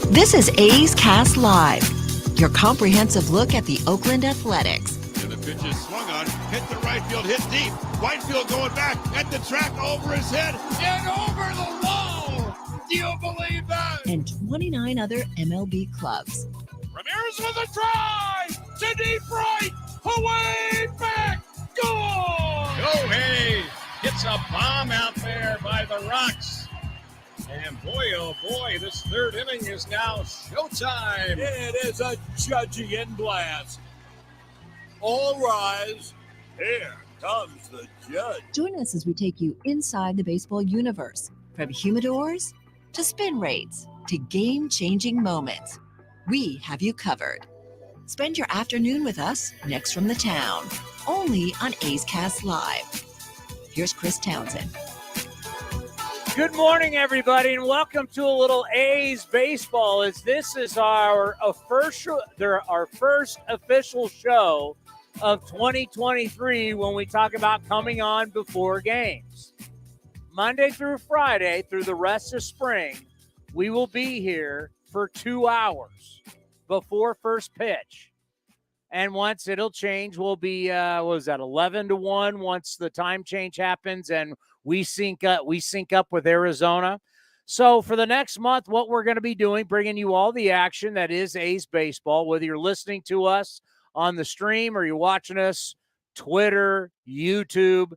This is A's Cast Live, your comprehensive look at the Oakland Athletics. And the pitch is swung on, hit the right field, hit deep. Whitefield going back at the track, over his head, and over the wall. Do you believe that? And 29 other MLB clubs. Ramirez with a drive to deep right, away back, goal! Go Hayes! Gets a bomb out there by the Rocks. And boy, oh boy, this third inning is now showtime. It is a Judgian blast. All rise. Here comes the judge. Join us as we take you inside the baseball universe, from humidors to spin rates to game-changing moments. We have you covered. Spend your afternoon with us next from the town, only on A's Cast Live. Here's Chris Townsend. Good morning, everybody, and welcome to a little A's baseball. As this is our first official show of 2023 when we talk about coming on before games. Monday through Friday, through the rest of spring, we will be here for 2 hours before first pitch. And once it'll change, we'll be, 11 to 1 once the time change happens and we sync up with Arizona. So for the next month, what we're going to be doing, bringing you all the action that is A's baseball, whether you're listening to us on the stream or you're watching us Twitter, YouTube.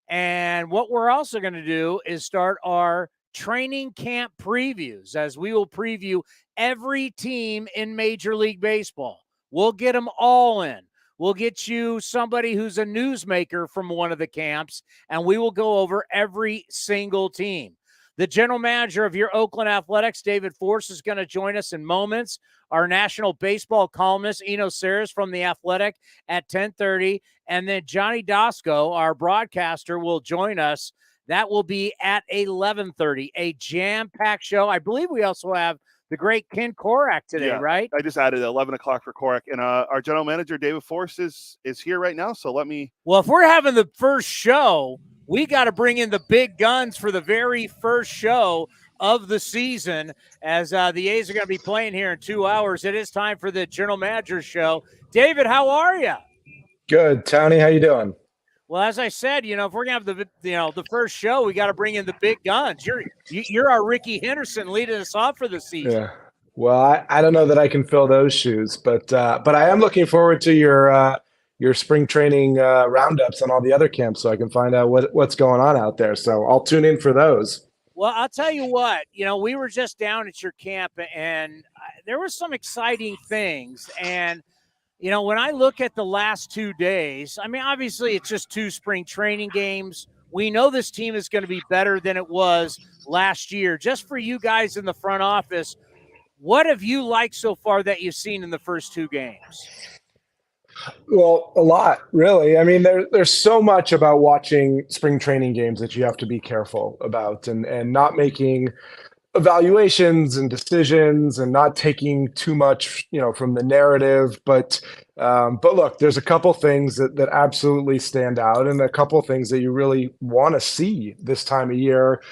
And what we're also going to do is start our training camp previews, as we will preview every team in Major League Baseball. We'll get them all in. We'll get you somebody who's a newsmaker from one of the camps, and we will go over every single team. The general manager of your Oakland Athletics, David Forst, is going to join us in moments. Our national baseball columnist, Eno Sarris from The Athletic at 10:30. And then Johnny Doskow, our broadcaster, will join us. That will be at 11:30, a jam-packed show. I believe we also have the great Ken Korak today, right? I just added 11 o'clock for Korak. And our general manager, David Forst, is here right now. So let me. Well, if we're having the first show, we got to bring in the big guns for the very first show of the season, as the A's are going to be playing here in 2 hours. It is time for the general manager show. David, how are you? Good. Tony, how you doing? Well, as I said, if we're going to have the first show, we got to bring in the big guns. You're our Ricky Henderson leading us off for the season. Yeah. Well, I don't know that I can fill those shoes, but I am looking forward to your spring training roundups on all the other camps, so I can find out what's going on out there. So I'll tune in for those. Well, I'll tell you what, we were just down at your camp, and there were some exciting things. And when I look at the last 2 days, I mean, obviously it's just 2 spring training games. We know this team is going to be better than it was last year. Just for you guys in the front office, what have you liked so far that you've seen in the first 2 games? Well, a lot, really. I mean, there's so much about watching spring training games that you have to be careful about and not making evaluations and decisions and not taking too much, from the narrative. But look, there's a couple things that absolutely stand out, and a couple things that you really want to see this time of year.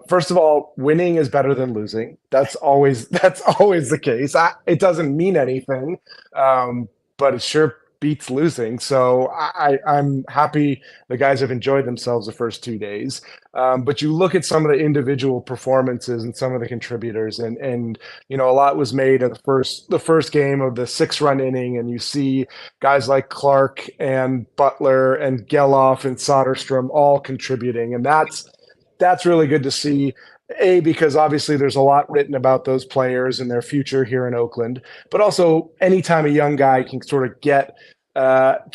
First of all, winning is better than losing. That's always the case. It doesn't mean anything, but it sure beats losing. So I'm happy the guys have enjoyed themselves the first 2 days. But you look at some of the individual performances and some of the contributors, and a lot was made of the first game of the 6-run inning, and you see guys like Clark and Butler and Geloff and Soderstrom all contributing, and that's really good to see. Because obviously there's a lot written about those players and their future here in Oakland, but also anytime a young guy can sort of get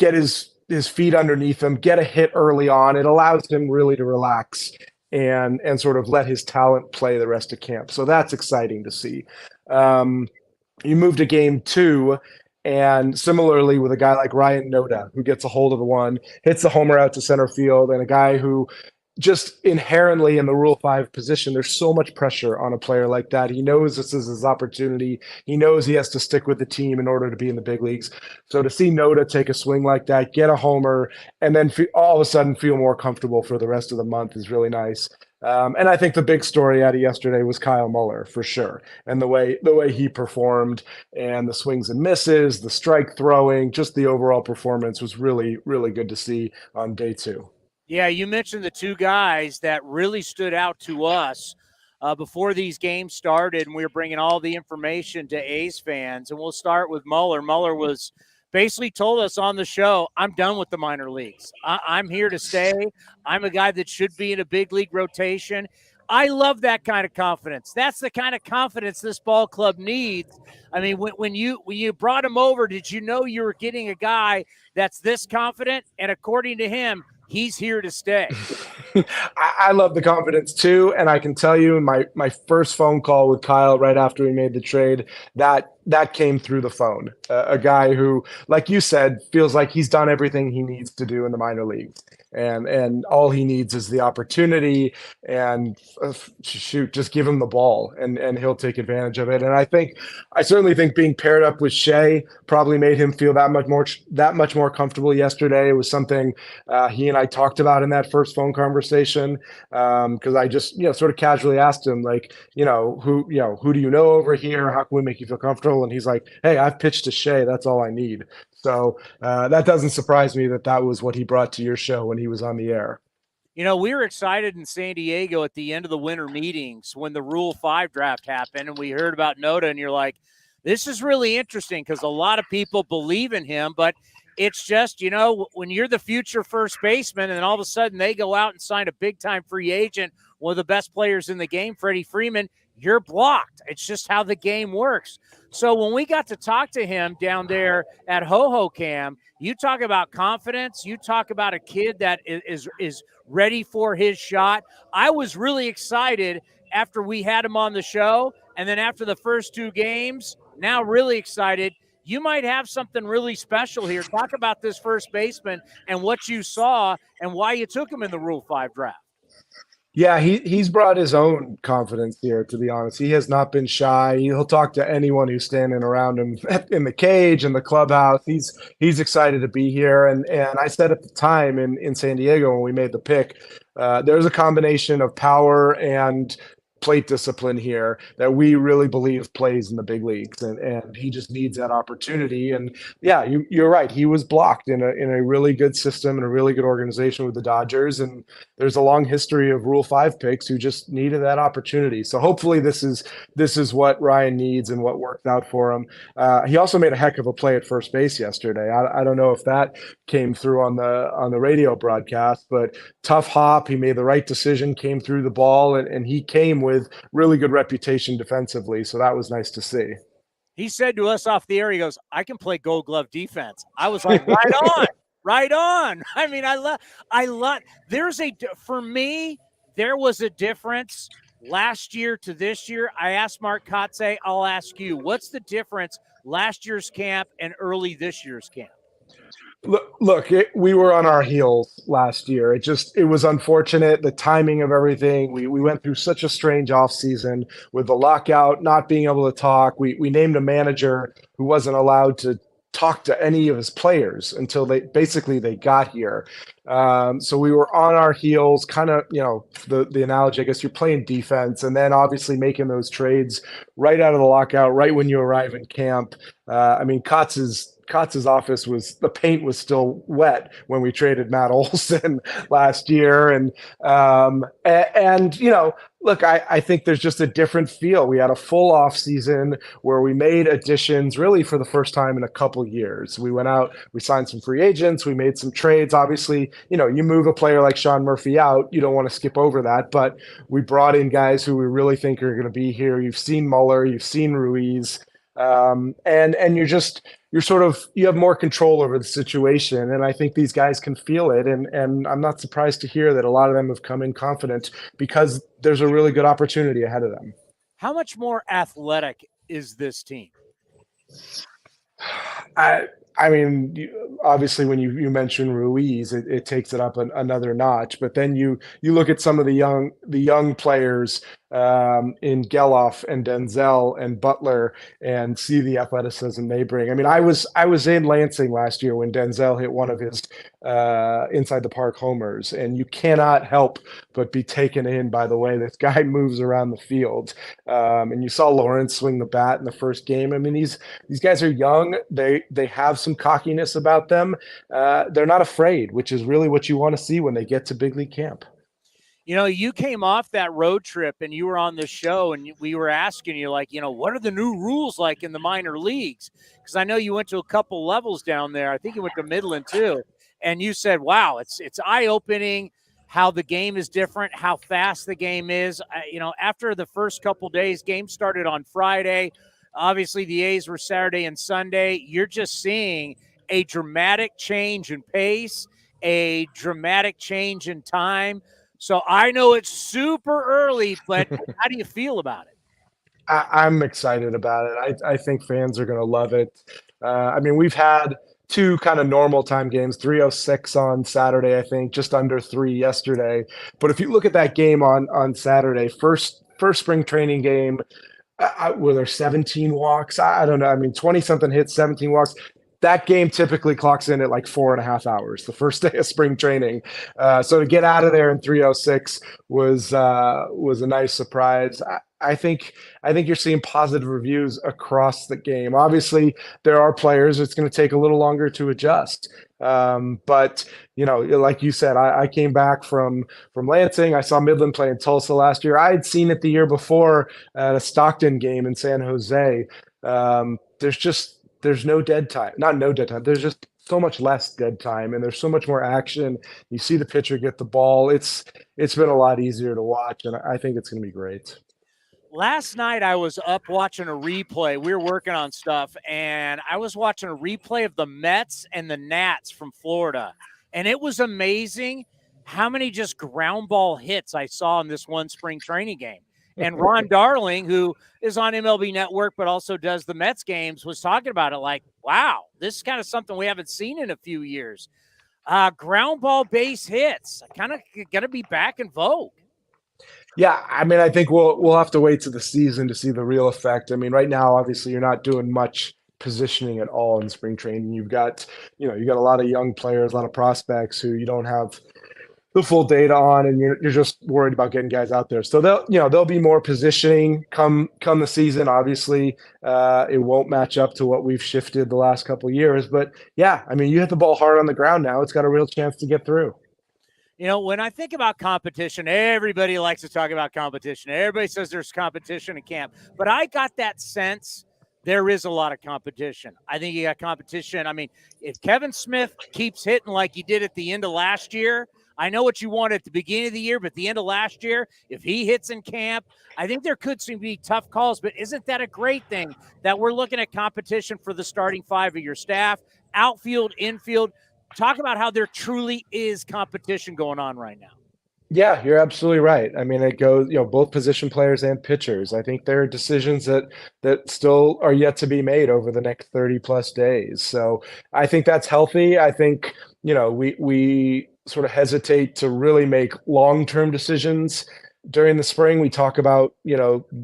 his feet underneath him, get a hit early on, it allows him really to relax and sort of let his talent play the rest of camp. So that's exciting to see. You move to game 2, and similarly with a guy like Ryan Noda, who gets a hold of the one, hits the homer out to center field, and a guy who just inherently in the Rule 5 position, there's so much pressure on a player like that. He knows this is his opportunity. He knows he has to stick with the team in order to be in the big leagues. So to see Noda take a swing like that, get a homer, and then all of a sudden feel more comfortable for the rest of the month is really nice. And I think the big story out of yesterday was Kyle Muller for sure, and the way he performed, and the swings and misses, the strike throwing, just the overall performance was really, really good to see on day 2. Yeah, you mentioned the two guys that really stood out to us before these games started, and we were bringing all the information to A's fans. And we'll start with Muller. Muller was basically told us on the show, I'm done with the minor leagues. I'm here to stay. I'm a guy that should be in a big league rotation. I love that kind of confidence. That's the kind of confidence this ball club needs. I mean, when you brought him over, did you know you were getting a guy that's this confident? And according to him, he's here to stay. I love the confidence too, and I can tell you in my first phone call with Kyle right after we made the trade, that came through the phone. A guy who, like you said, feels like he's done everything he needs to do in the minor leagues, and all he needs is the opportunity, and shoot, just give him the ball, and he'll take advantage of it. And I certainly think being paired up with Shea probably made him feel that much more comfortable yesterday. It was something he and I talked about in that first phone conversation, because I just sort of casually asked him, like, who do you know over here? How can we make you feel comfortable? And he's like, hey, I've pitched to Shea. That's all I need. So that doesn't surprise me that was what he brought to your show when he was on the air. We were excited in San Diego at the end of the winter meetings when the Rule 5 draft happened, and we heard about Noda, and you're like, this is really interesting because a lot of people believe in him, but it's just, when you're the future first baseman and then all of a sudden they go out and sign a big-time free agent, one of the best players in the game, Freddie Freeman, you're blocked. It's just how the game works. So when we got to talk to him down there at Ho-Ho-Cam, you talk about confidence. You talk about a kid that is ready for his shot. I was really excited after we had him on the show, and then after the first 2 games, now really excited. You might have something really special here. Talk about this first baseman and what you saw and why you took him in the Rule 5 draft. Yeah, he's brought his own confidence here, to be honest. He has not been shy. He'll talk to anyone who's standing around him in the cage, in the clubhouse. He's excited to be here. And I said at the time in San Diego when we made the pick, there's a combination of power and plate discipline here that we really believe plays in the big leagues, and he just needs that opportunity. And yeah, you're right, he was blocked in a really good system and a really good organization with the Dodgers, and there's a long history of Rule 5 picks who just needed that opportunity. So hopefully this is what Ryan needs and what worked out for him. He also made a heck of a play at first base yesterday. I don't know if that came through on the radio broadcast, but tough hop, he made the right decision, came through the ball, and he came with really good reputation defensively. So that was nice to see. He said to us off the air, he goes, I can play Gold Glove defense. I was like, right on, right on. I mean, for me, there was a difference last year to this year. I asked Mark Kotze, I'll ask you, what's the difference last year's camp and early this year's camp? Look, we were on our heels last year. It was unfortunate, the timing of everything. We went through such a strange offseason with the lockout, not being able to talk. We named a manager who wasn't allowed to talk to any of his players until they got here. So we were on our heels, kind of, the analogy, I guess, you're playing defense and then obviously making those trades right out of the lockout, right when you arrive in camp. I mean, Kotz's office the paint was still wet when we traded Matt Olson last year. And look, I think there's just a different feel. We had a full off season where we made additions really for the first time in a couple years. We went out, we signed some free agents, we made some trades. Obviously, you move a player like Sean Murphy out, you don't want to skip over that, but we brought in guys who we really think are going to be here. You've seen Muller, you've seen Ruiz. And you have more control over the situation. And I think these guys can feel it. And I'm not surprised to hear that a lot of them have come in confident because there's a really good opportunity ahead of them. How much more athletic is this team? I mean, obviously, when you mention Ruiz, it takes it up another notch. But then you look at some of the young players in Geloff and Denzel and Butler and see the athleticism they bring. I mean, I was in Lansing last year when Denzel hit one of his inside the park homers, and you cannot help but be taken in by the way this guy moves around the field. And you saw Lawrence swing the bat in the first game. I mean, these guys are young. They have some cockiness about them. They're not afraid, which is really what you want to see when they get to big league camp. You know, you came off that road trip and you were on the show and we were asking you, like, you know, what are the new rules like in the minor leagues? Because I know you went to a couple levels down there. I think you went to Midland too. And you said, wow, it's eye-opening how the game is different, how fast the game is. You know, after the first couple days, game started on Friday. Obviously, the A's were Saturday and Sunday. You're just seeing a dramatic change in pace, a dramatic change in time. So I know it's super early, but how do you feel about it? I'm excited about it. I think fans are going to love it. I mean, we've had two kind of normal time games, 3:06 on Saturday, I think, just under 3 yesterday. But if you look at that game on Saturday, first spring training game, were there 17 walks? I don't know. I mean, 20-something hits, 17 walks. That game typically clocks in at like 4.5 hours, the first day of spring training. So to get out of there in 3:06 was a nice surprise. I think you're seeing positive reviews across the game. Obviously, there are players it's going to take a little longer to adjust. But you know, like you said, I came back from Lansing. I saw Midland play in Tulsa last year. I had seen it the year before at a Stockton game in San Jose. There's no dead time. Not no dead time. There's just so much less dead time, and there's so much more action. You see the pitcher get the ball. It's been a lot easier to watch, and I think it's going to be great. Last night I was up watching a replay. We were working on stuff, and I was watching a replay of the Mets and the Nats from Florida, and it was amazing how many just ground ball hits I saw in this one spring training game. And Ron Darling, who is on MLB Network but also does the Mets games, was talking about it like, wow, this is kind of something we haven't seen in a few years. Ground ball base hits, kind of going to be back in vogue. Yeah, I mean, I think we'll have to wait to the season to see the real effect. I mean, right now, obviously, you're not doing much positioning at all in spring training. You've got a lot of young players, a lot of prospects who you don't have the full data on, and you're just worried about getting guys out there. So there'll be more positioning come the season. Obviously, it won't match up to what we've shifted the last couple of years. But yeah, I mean, you hit the ball hard on the ground now. It's got a real chance to get through. You know, when I think about competition, everybody likes to talk about competition. Everybody says there's competition in camp. But I got that sense there is a lot of competition. I think you got competition. I mean, if Kevin Smith keeps hitting like he did at the end of last year, I know what you want at the beginning of the year, but at the end of last year, if he hits in camp, I think there could seem to be tough calls. But isn't that a great thing that we're looking at competition for the starting five of your staff, outfield, infield? Talk about how there truly is competition going on right now. Yeah, you're absolutely right. I mean, it goes, both position players and pitchers. I think there are decisions that still are yet to be made over the next 30 plus days. So I think that's healthy. I think, we sort of hesitate to really make long-term decisions during the spring. We talk about,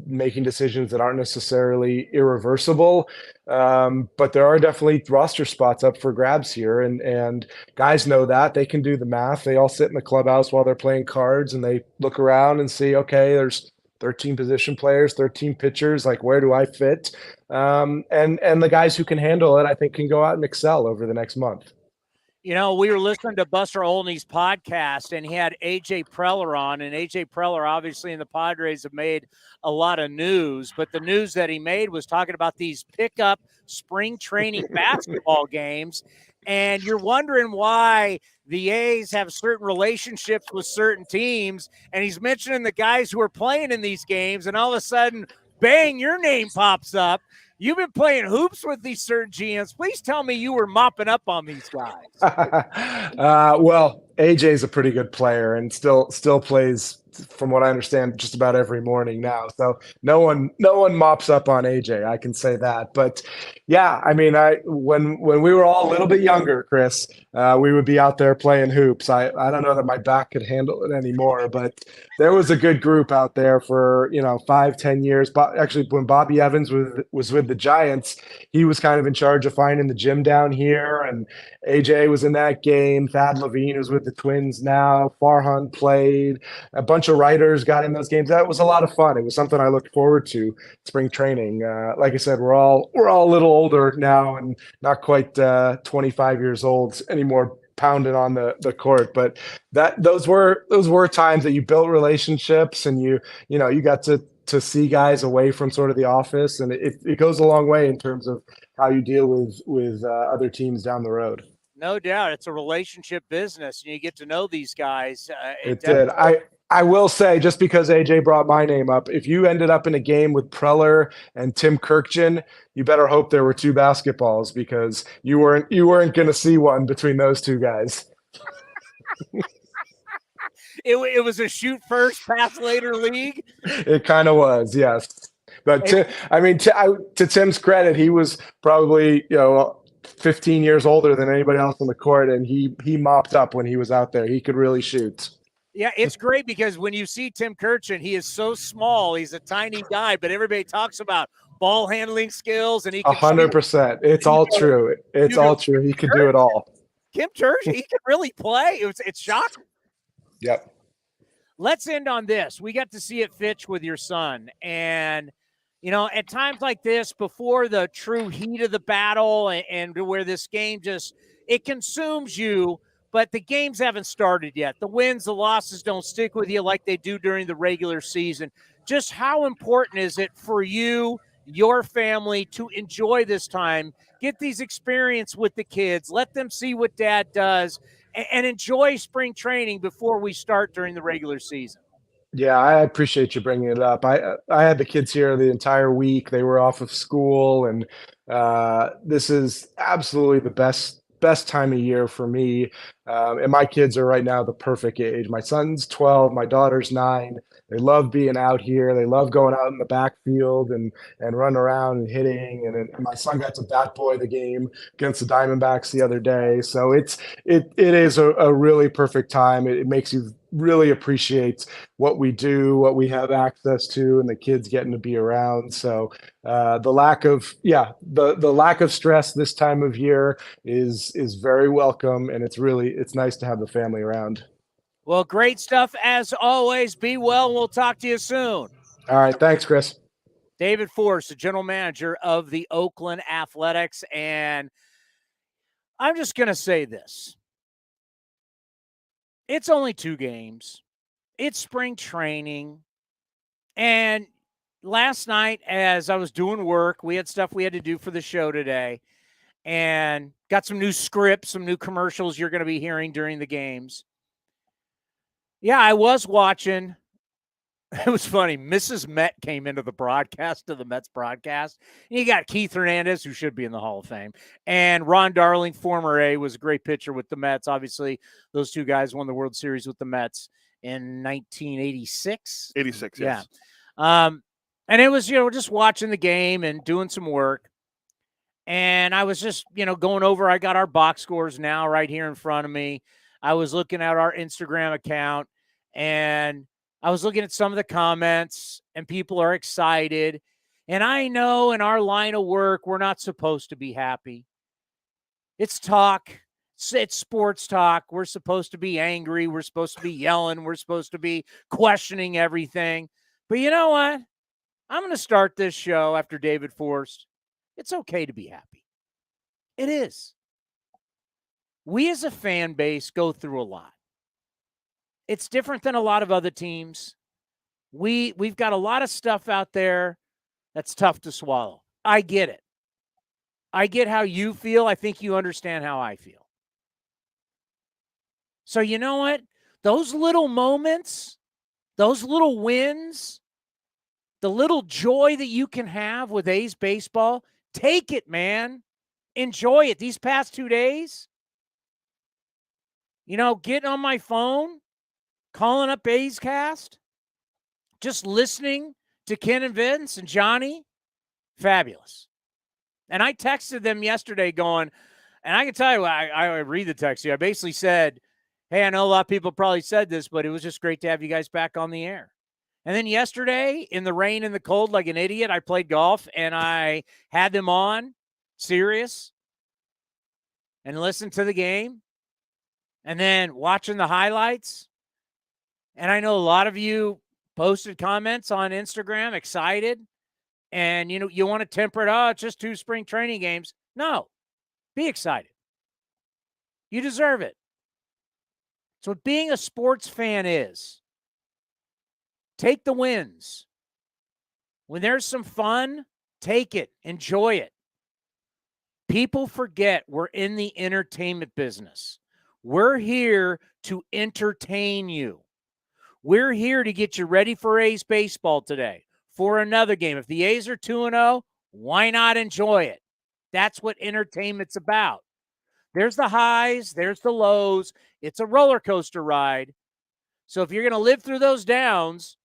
making decisions that aren't necessarily irreversible. But there are definitely roster spots up for grabs here, and guys know that. They can do the math. They all sit in the clubhouse while they're playing cards, and they look around and see, okay, there's 13 position players, 13 pitchers. Like, where do I fit? And the guys who can handle it, I think, can go out and excel over the next month. We were listening to Buster Olney's podcast, and he had A.J. Preller on, and A.J. Preller, obviously, and the Padres have made a lot of news, but the news that he made was talking about these pickup spring training basketball games, and you're wondering why the A's have certain relationships with certain teams, and he's mentioning the guys who are playing in these games, and all of a sudden, bang, your name pops up. You've been playing hoops with these certain GMs. Please tell me you were mopping up on these guys. Well, AJ's a pretty good player and still plays from what I understand, just about every morning now. So no one mops up on AJ. I can say that. But yeah, I mean, when we were all a little bit younger, Chris, we would be out there playing hoops. I don't know that my back could handle it anymore, but there was a good group out there for 5-10 years. But actually, when Bobby Evans was with the Giants, he was kind of in charge of finding the gym down here, and AJ was in that game. Thad Levine was with the Twins now. Farhan played. A bunch of writers got in those games. That was a lot of fun. It was something I looked forward to. Spring training. Like I said, we're all a little older now and not quite 25 years old anymore, pounding on the court. But those were times that you built relationships, and you got to see guys away from sort of the office, and it goes a long way in terms of how you deal with other teams down the road. No doubt. It's a relationship business, and you get to know these guys. It did. I will say, just because AJ brought my name up, if you ended up in a game with Preller and Tim Kirkjian, you better hope there were two basketballs, because you weren't going to see one between those two guys. It was a shoot first, pass later league. It kind of was, yes. But to Tim's credit, he was probably 15 years older than anybody else on the court, and he mopped up when he was out there. He could really shoot. Yeah, it's great because when you see Tim Kirchin, he is so small. He's a tiny guy, but everybody talks about ball handling skills, and he can 100%. It's all true. It's all true. He could do it all. Kim Church, he can really play. It's shocking. Yep. Let's end on this. We got to see it, Fitch, with your son. And, at times like this, before the true heat of the battle and where this game it consumes you, but the games haven't started yet. The wins, the losses don't stick with you like they do during the regular season. Just how important is it for you, your family, to enjoy this time, get these experience with the kids, let them see what dad does, and enjoy spring training before we start during the regular season? Yeah, I appreciate you bringing it up. I had the kids here the entire week. They were off of school, and this is absolutely the best time of year for me. And my kids are right now the perfect age. My son's 12, my daughter's 9. They love being out here. They love going out in the backfield and running around and hitting. And my son got to bat boy the game against the Diamondbacks the other day. So it is a really perfect time. It makes you really appreciate what we do, what we have access to, and the kids getting to be around. So the lack of stress this time of year is very welcome, and it's nice to have the family around. Well, great stuff as always. Be well. We'll talk to you soon. All right. Thanks, Chris. David Forst, the general manager of the Oakland Athletics. And I'm just going to say this. It's only 2 games. It's spring training. And last night, as I was doing work, we had stuff we had to do for the show today, and got some new scripts, some new commercials you're going to be hearing during the games. Yeah, I was watching. It was funny. Mrs. Met came into the broadcast of the Mets broadcast. And you got Keith Hernandez, who should be in the Hall of Fame, and Ron Darling, former A, was a great pitcher with the Mets. Obviously, those 2 guys won the World Series with the Mets in 1986. 86, yeah. yes. And it was, just watching the game and doing some work. And I was just, going over. I got our box scores now right here in front of me. I was looking at our Instagram account, and I was looking at some of the comments, and people are excited. And I know in our line of work, we're not supposed to be happy. It's talk. It's sports talk. We're supposed to be angry. We're supposed to be yelling. We're supposed to be questioning everything. But you know what? I'm going to start this show after David Forst. It's okay to be happy. It is. We as a fan base go through a lot. It's different than a lot of other teams. We've got a lot of stuff out there that's tough to swallow. I get it. I get how you feel. I think you understand how I feel. So you know what? Those little moments, those little wins, the little joy that you can have with A's baseball, take it, man. Enjoy it. These past 2 days, getting on my phone, calling up A's Cast, just listening to Ken and Vince and Johnny, fabulous. And I texted them yesterday going, and I can tell you, I read the text here. I basically said, hey, I know a lot of people probably said this, but it was just great to have you guys back on the air. And then yesterday, in the rain and the cold like an idiot, I played golf, and I had them on, Sirius, and listened to the game, and then watching the highlights. And I know a lot of you posted comments on Instagram, excited, and, you want to temper it. Oh, it's just 2 spring training games. No, be excited. You deserve it. It's what being a sports fan is. Take the wins. When there's some fun, take it. Enjoy it. People forget we're in the entertainment business. We're here to entertain you. We're here to get you ready for A's baseball today, for another game. If the A's are 2-0, why not enjoy it? That's what entertainment's about. There's the highs, there's the lows. It's a roller coaster ride. So if you're going to live through those downs,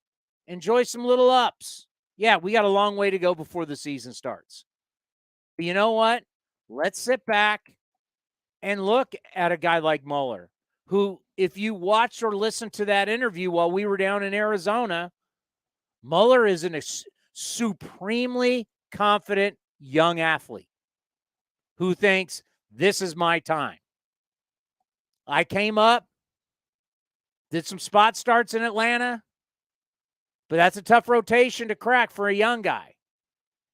enjoy some little ups. Yeah, we got a long way to go before the season starts. But you know what? Let's sit back and look at a guy like Mueller, who, if you watched or listened to that interview while we were down in Arizona, Mueller is a supremely confident young athlete who thinks, this is my time. I came up, did some spot starts in Atlanta, but that's a tough rotation to crack for a young guy.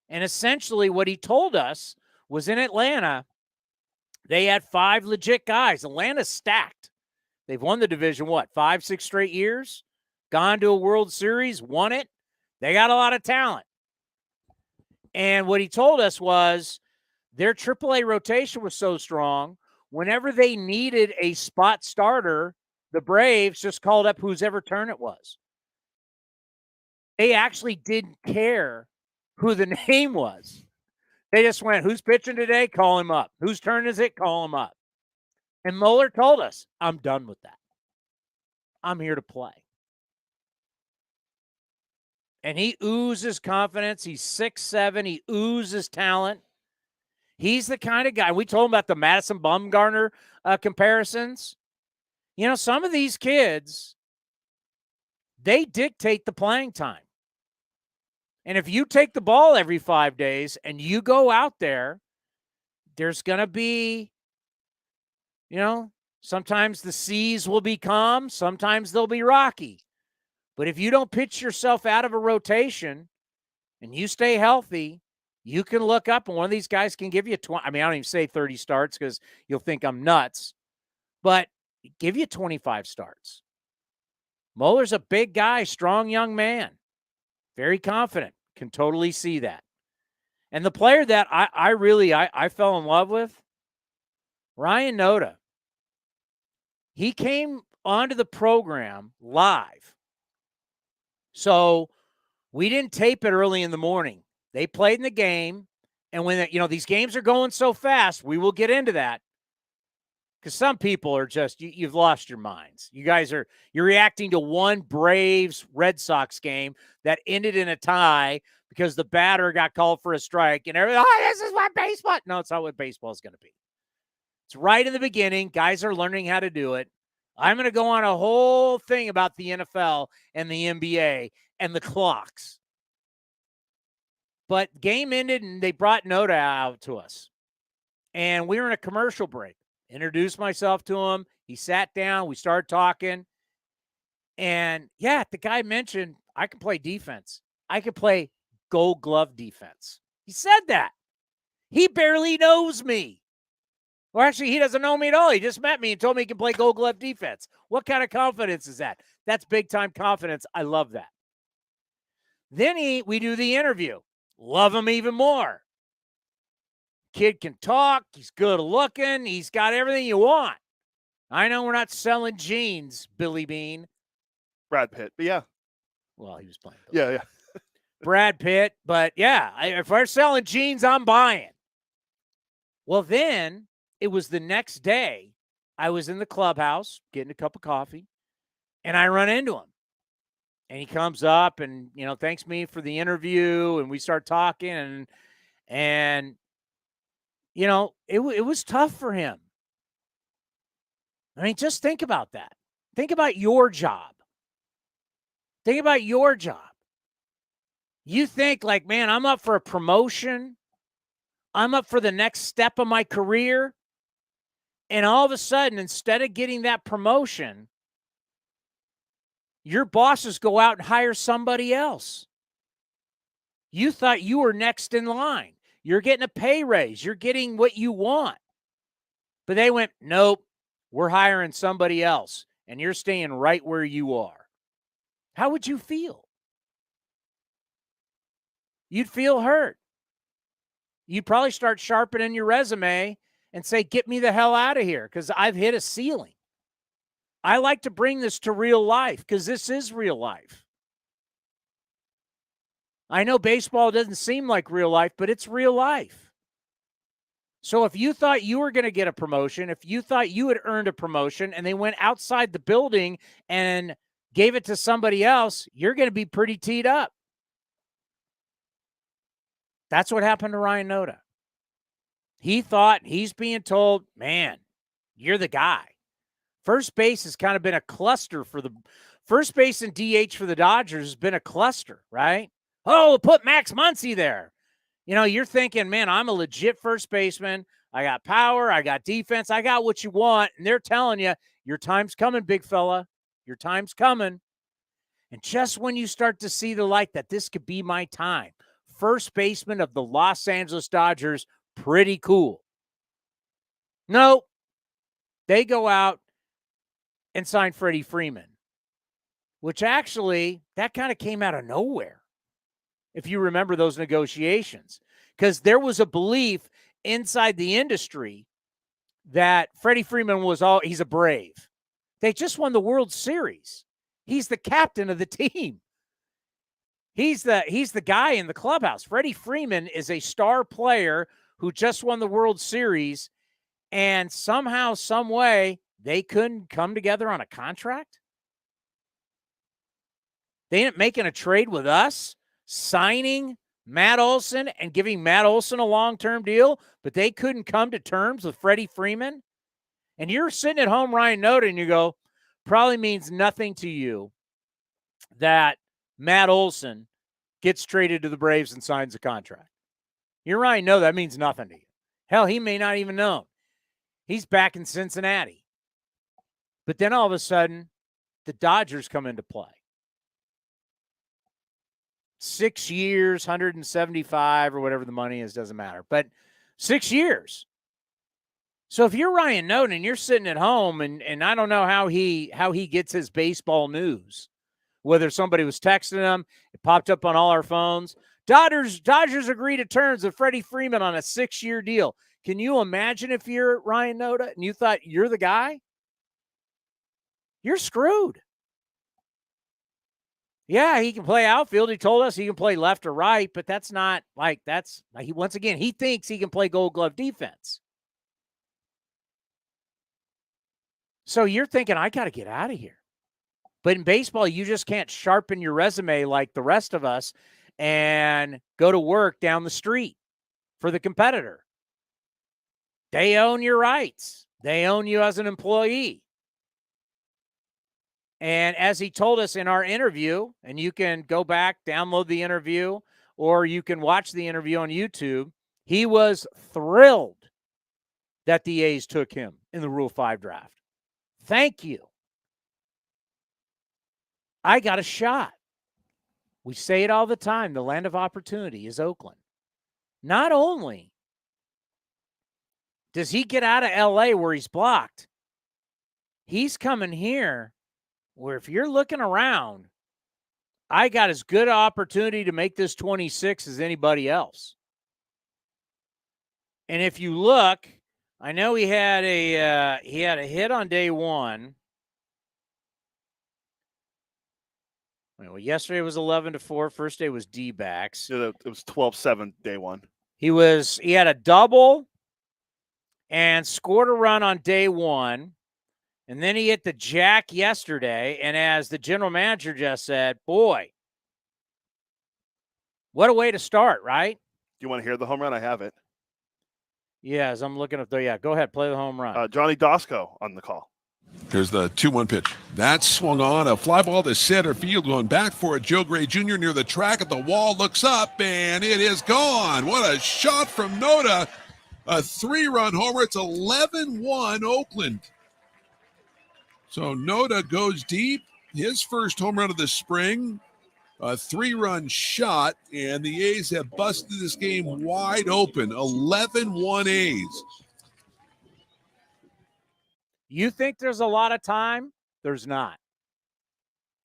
And essentially what he told us was in Atlanta, they had 5 legit guys. Atlanta's stacked. They've won the division, 5, 6 straight years? Gone to a World Series, won it. They got a lot of talent. And what he told us was their AAA rotation was so strong, whenever they needed a spot starter, the Braves just called up whose ever turn it was. They actually didn't care who the name was. They just went, who's pitching today? Call him up. Whose turn is it? Call him up. And Mueller told us, I'm done with that. I'm here to play. And he oozes confidence. He's 6'7". He oozes talent. He's the kind of guy. We told him about the Madison Bumgarner comparisons. Some of these kids, they dictate the playing time. And if you take the ball every 5 days and you go out there, there's going to be, sometimes the seas will be calm, sometimes they'll be rocky. But if you don't pitch yourself out of a rotation and you stay healthy, you can look up and one of these guys can give you 20. I don't even say 30 starts because you'll think I'm nuts, but give you 25 starts. Mueller's a big guy, strong young man, very confident, can totally see that. And the player that I fell in love with, Ryan Noda. He came onto the program live. So we didn't tape it early in the morning. They played in the game. And when, these games are going so fast, we will get into that. Because some people are just, you've lost your minds. You're reacting to one Braves-Red Sox game that ended in a tie because the batter got called for a strike. And everything, this is what baseball. No, it's not what baseball is going to be. It's right in the beginning. Guys are learning how to do it. I'm going to go on a whole thing about the NFL and the NBA and the clocks. But game ended, and they brought Noda out to us. And we were in a commercial break. Introduced myself to him. He sat down. We started talking. And, the guy mentioned, I can play defense. I can play Gold Glove defense. He said that. He barely knows me. Or actually, he doesn't know me at all. He just met me and told me he can play Gold Glove defense. What kind of confidence is that? That's big-time confidence. I love that. Then we do the interview. Love him even more. Kid can talk. He's good looking. He's got everything you want. I know we're not selling jeans, Billy Bean. Brad Pitt, but yeah. Well, he was playing. Billy. Yeah. Brad Pitt, but if we're selling jeans, I'm buying. Well, then it was the next day. I was in the clubhouse getting a cup of coffee, and I run into him. And he comes up and, thanks me for the interview, and we start talking, and it was tough for him. I mean, just think about that. Think about your job. Think about your job. You think like, man, I'm up for a promotion. I'm up for the next step of my career. And all of a sudden, instead of getting that promotion, your bosses go out and hire somebody else. You thought you were next in line. You're getting a pay raise. You're getting what you want. But they went, nope, we're hiring somebody else, and you're staying right where you are. How would you feel? You'd feel hurt. You'd probably start sharpening your resume and say, get me the hell out of here because I've hit a ceiling. I like to bring this to real life because this is real life. I know baseball doesn't seem like real life, but it's real life. So if you thought you were going to get a promotion, if you thought you had earned a promotion and they went outside the building and gave it to somebody else, you're going to be pretty teed up. That's what happened to Ryan Noda. He thought he's being told, man, you're the guy. First base has kind of been a cluster for the first base and DH for the Dodgers has been a cluster, right? Oh, put Max Muncy there. You're thinking, man, I'm a legit first baseman. I got power. I got defense. I got what you want. And they're telling you, your time's coming, big fella. Your time's coming. And just when you start to see the light that this could be my time, first baseman of the Los Angeles Dodgers, pretty cool. No, they go out and sign Freddie Freeman, which actually, that kind of came out of nowhere. If you remember those negotiations, because there was a belief inside the industry that Freddie Freeman he's a Brave. They just won the World Series. He's the captain of the team. He's the guy in the clubhouse. Freddie Freeman is a star player who just won the World Series, and somehow, some way, they couldn't come together on a contract. They ain't making a trade with us, signing Matt Olson and giving Matt Olson a long-term deal, but they couldn't come to terms with Freddie Freeman. And you're sitting at home, Ryan Noda, and you go, probably means nothing to you that Matt Olson gets traded to the Braves and signs a contract. You're Ryan Noda, that means nothing to you. Hell, he may not even know. He's back in Cincinnati. But then all of a sudden, the Dodgers come into play. 6 years, 175 or whatever the money is, doesn't matter. But 6 years. So if you're Ryan Noda and you're sitting at home and I don't know how he gets his baseball news, whether somebody was texting him, it popped up on all our phones. Dodgers agree to terms with Freddie Freeman on a 6-year deal. Can you imagine if you're Ryan Noda and you thought you're the guy? You're screwed. Yeah, he can play outfield. He told us he can play left or right, but that's not like he thinks he can play Gold Glove defense. So you're thinking, I got to get out of here. But in baseball, you just can't sharpen your resume like the rest of us and go to work down the street for the competitor. They own your rights. They own you as an employee. And as he told us in our interview, and you can go back, download the interview, or you can watch the interview on YouTube, he was thrilled that the A's took him in the Rule 5 draft. Thank you. I got a shot. We say it all the time. The land of opportunity is Oakland. Not only does he get out of LA where he's blocked, he's coming here where if you're looking around, I got as good an opportunity to make this 26 as anybody else. And if you look, I know he had a hit on day one. Well, yesterday was 11-4. First day was D-backs. Yeah, it was 12-7 day one. He had a double and scored a run on day one. And then he hit the jack yesterday. And as the general manager just said, boy, what a way to start, right? Do you want to hear the home run? I have it. Yes, I'm looking up there. Yeah, go ahead. Play the home run. Johnny Doskow on the call. Here's the 2-1 pitch. That's swung on. A fly ball to center field. Going back for it. Joe Gray Jr. near the track at the wall. Looks up, and it is gone. What a shot from Noda. A 3-run homer. It's 11-1 Oakland. So Noda goes deep. His first home run of the spring. A 3-run shot, and the A's have busted this game wide open. 11-1 A's. You think there's a lot of time? There's not.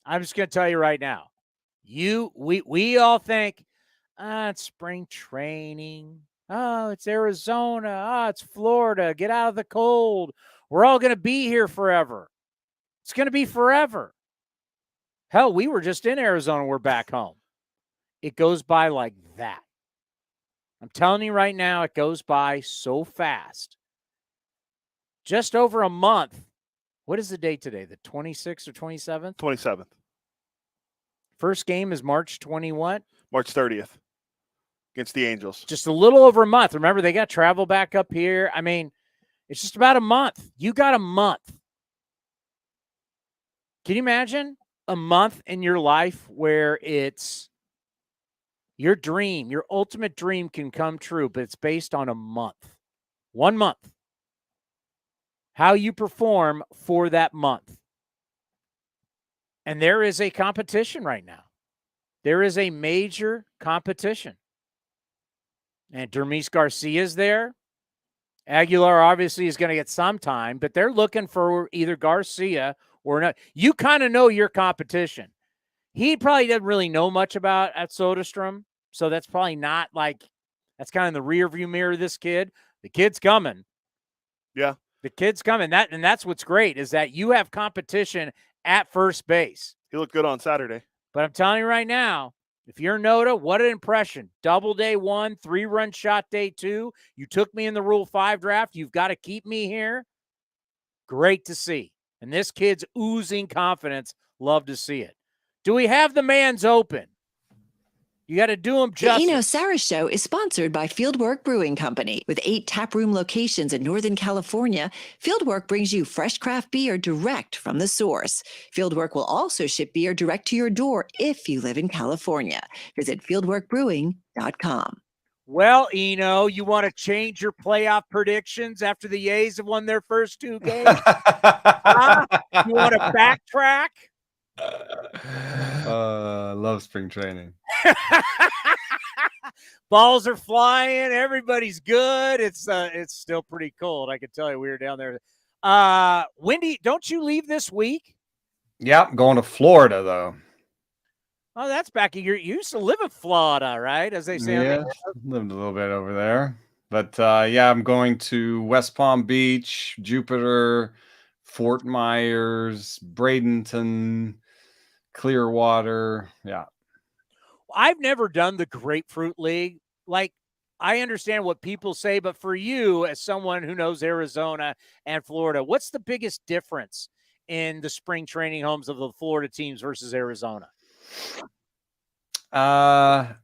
I'm just going to tell you right now. We all think, it's spring training. Oh, it's Arizona. Oh, it's Florida. Get out of the cold. We're all going to be here forever. It's going to be forever. Hell, we were just in Arizona. We're back home. It goes by like that. I'm telling you right now, it goes by so fast. Just over a month. What is the date today? The 26th or 27th? 27th. First game is March 20 what? March 30th against the Angels. Just a little over a month. Remember, they got travel back up here. I mean, it's just about a month. You got a month. Can you imagine a month in your life where it's your dream, your ultimate dream can come true, but it's based on a month. 1 month. How you perform for that month. And there is a competition right now. There is a major competition. And Dermis Garcia's there. Aguilar obviously is going to get some time, but they're looking for either Garcia or not. You kind of know your competition. He probably doesn't really know much about at Soderstrom, so that's probably not like, that's kind of the rear view mirror of this kid. The kid's coming. Yeah. The kid's coming. That's what's great is that you have competition at first base. He looked good on Saturday. But I'm telling you right now, if you're Noda, what an impression. Double day 1, 3-run shot day 2. You took me in the Rule 5 draft. You've got to keep me here. Great to see. And this kid's oozing confidence. Love to see it. Do we have the man's open? You got to do him justice. The Eno Sarris Show is sponsored by Fieldwork Brewing Company. With 8 taproom locations in Northern California, Fieldwork brings you fresh craft beer direct from the source. Fieldwork will also ship beer direct to your door if you live in California. Visit fieldworkbrewing.com. Well, Eno, you want to change your playoff predictions after the A's have won their first 2 games? Huh? You want to backtrack? I love spring training. Balls are flying. Everybody's good. It's still pretty cold. I can tell you, we were down there. Wendy, don't you leave this week? Yeah, I'm going to Florida though. Oh, that's back. You used to live in Florida, right? As they say. Yeah, lived a little bit over there. But yeah, I'm going to West Palm Beach, Jupiter, Fort Myers, Bradenton, Clearwater. Yeah. I've never done the Grapefruit League. Like, I understand what people say, but for you, as someone who knows Arizona and Florida, what's the biggest difference in the spring training homes of the Florida teams versus Arizona? From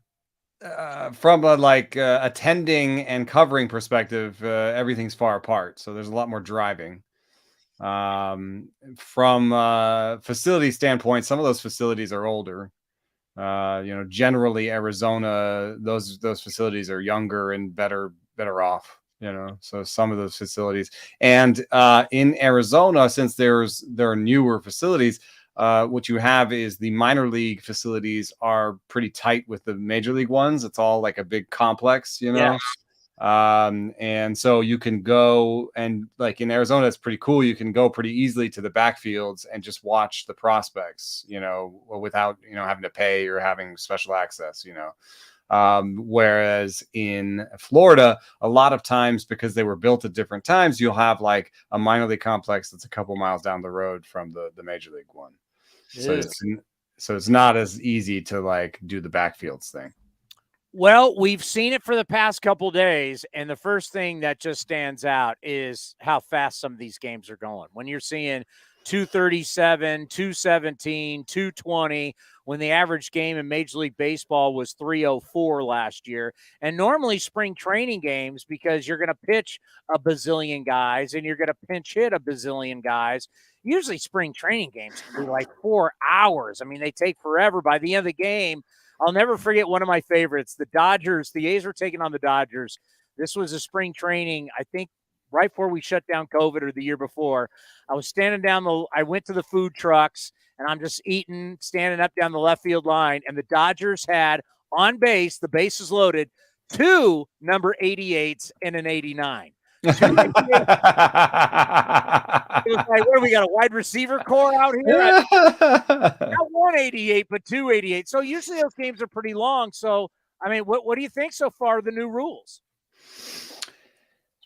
a attending and covering perspective, everything's far apart. So there's a lot more driving. From facility standpoint, some of those facilities are older. Generally Arizona, those facilities are younger and better off, so some of those facilities. And in Arizona, since there are newer facilities, what you have is the minor league facilities are pretty tight with the major league ones. It's all like a big complex, Yeah. And so you can go, and like in Arizona, it's pretty cool. You can go pretty easily to the backfields and just watch the prospects, without, having to pay or having special access, whereas in Florida, a lot of times, because they were built at different times, you'll have like a minor league complex that's a couple miles down the road from the major league one. So it's not as easy to like do the backfields thing. Well, we've seen it for the past couple days, and the first thing that just stands out is how fast some of these games are going. When you're seeing 237, 217, 220, when the average game in Major League Baseball was 304 last year. And normally spring training games, because you're going to pitch a bazillion guys and you're going to pinch hit a bazillion guys, usually spring training games can be like 4 hours. I mean, they take forever. By the end of the game, I'll never forget one of my favorites. The Dodgers, the A's were taking on the Dodgers. This was a spring training, I think, right before we shut down COVID or the year before. I was standing I went to the food trucks, and I'm just eating, standing up down the left field line, and the Dodgers had on base, the bases loaded, 2 number 88s and an 89. It was like, what do we got, a wide receiver core out here? Not 188, but 288. So usually those games are pretty long. So, I mean, what do you think so far of the new rules?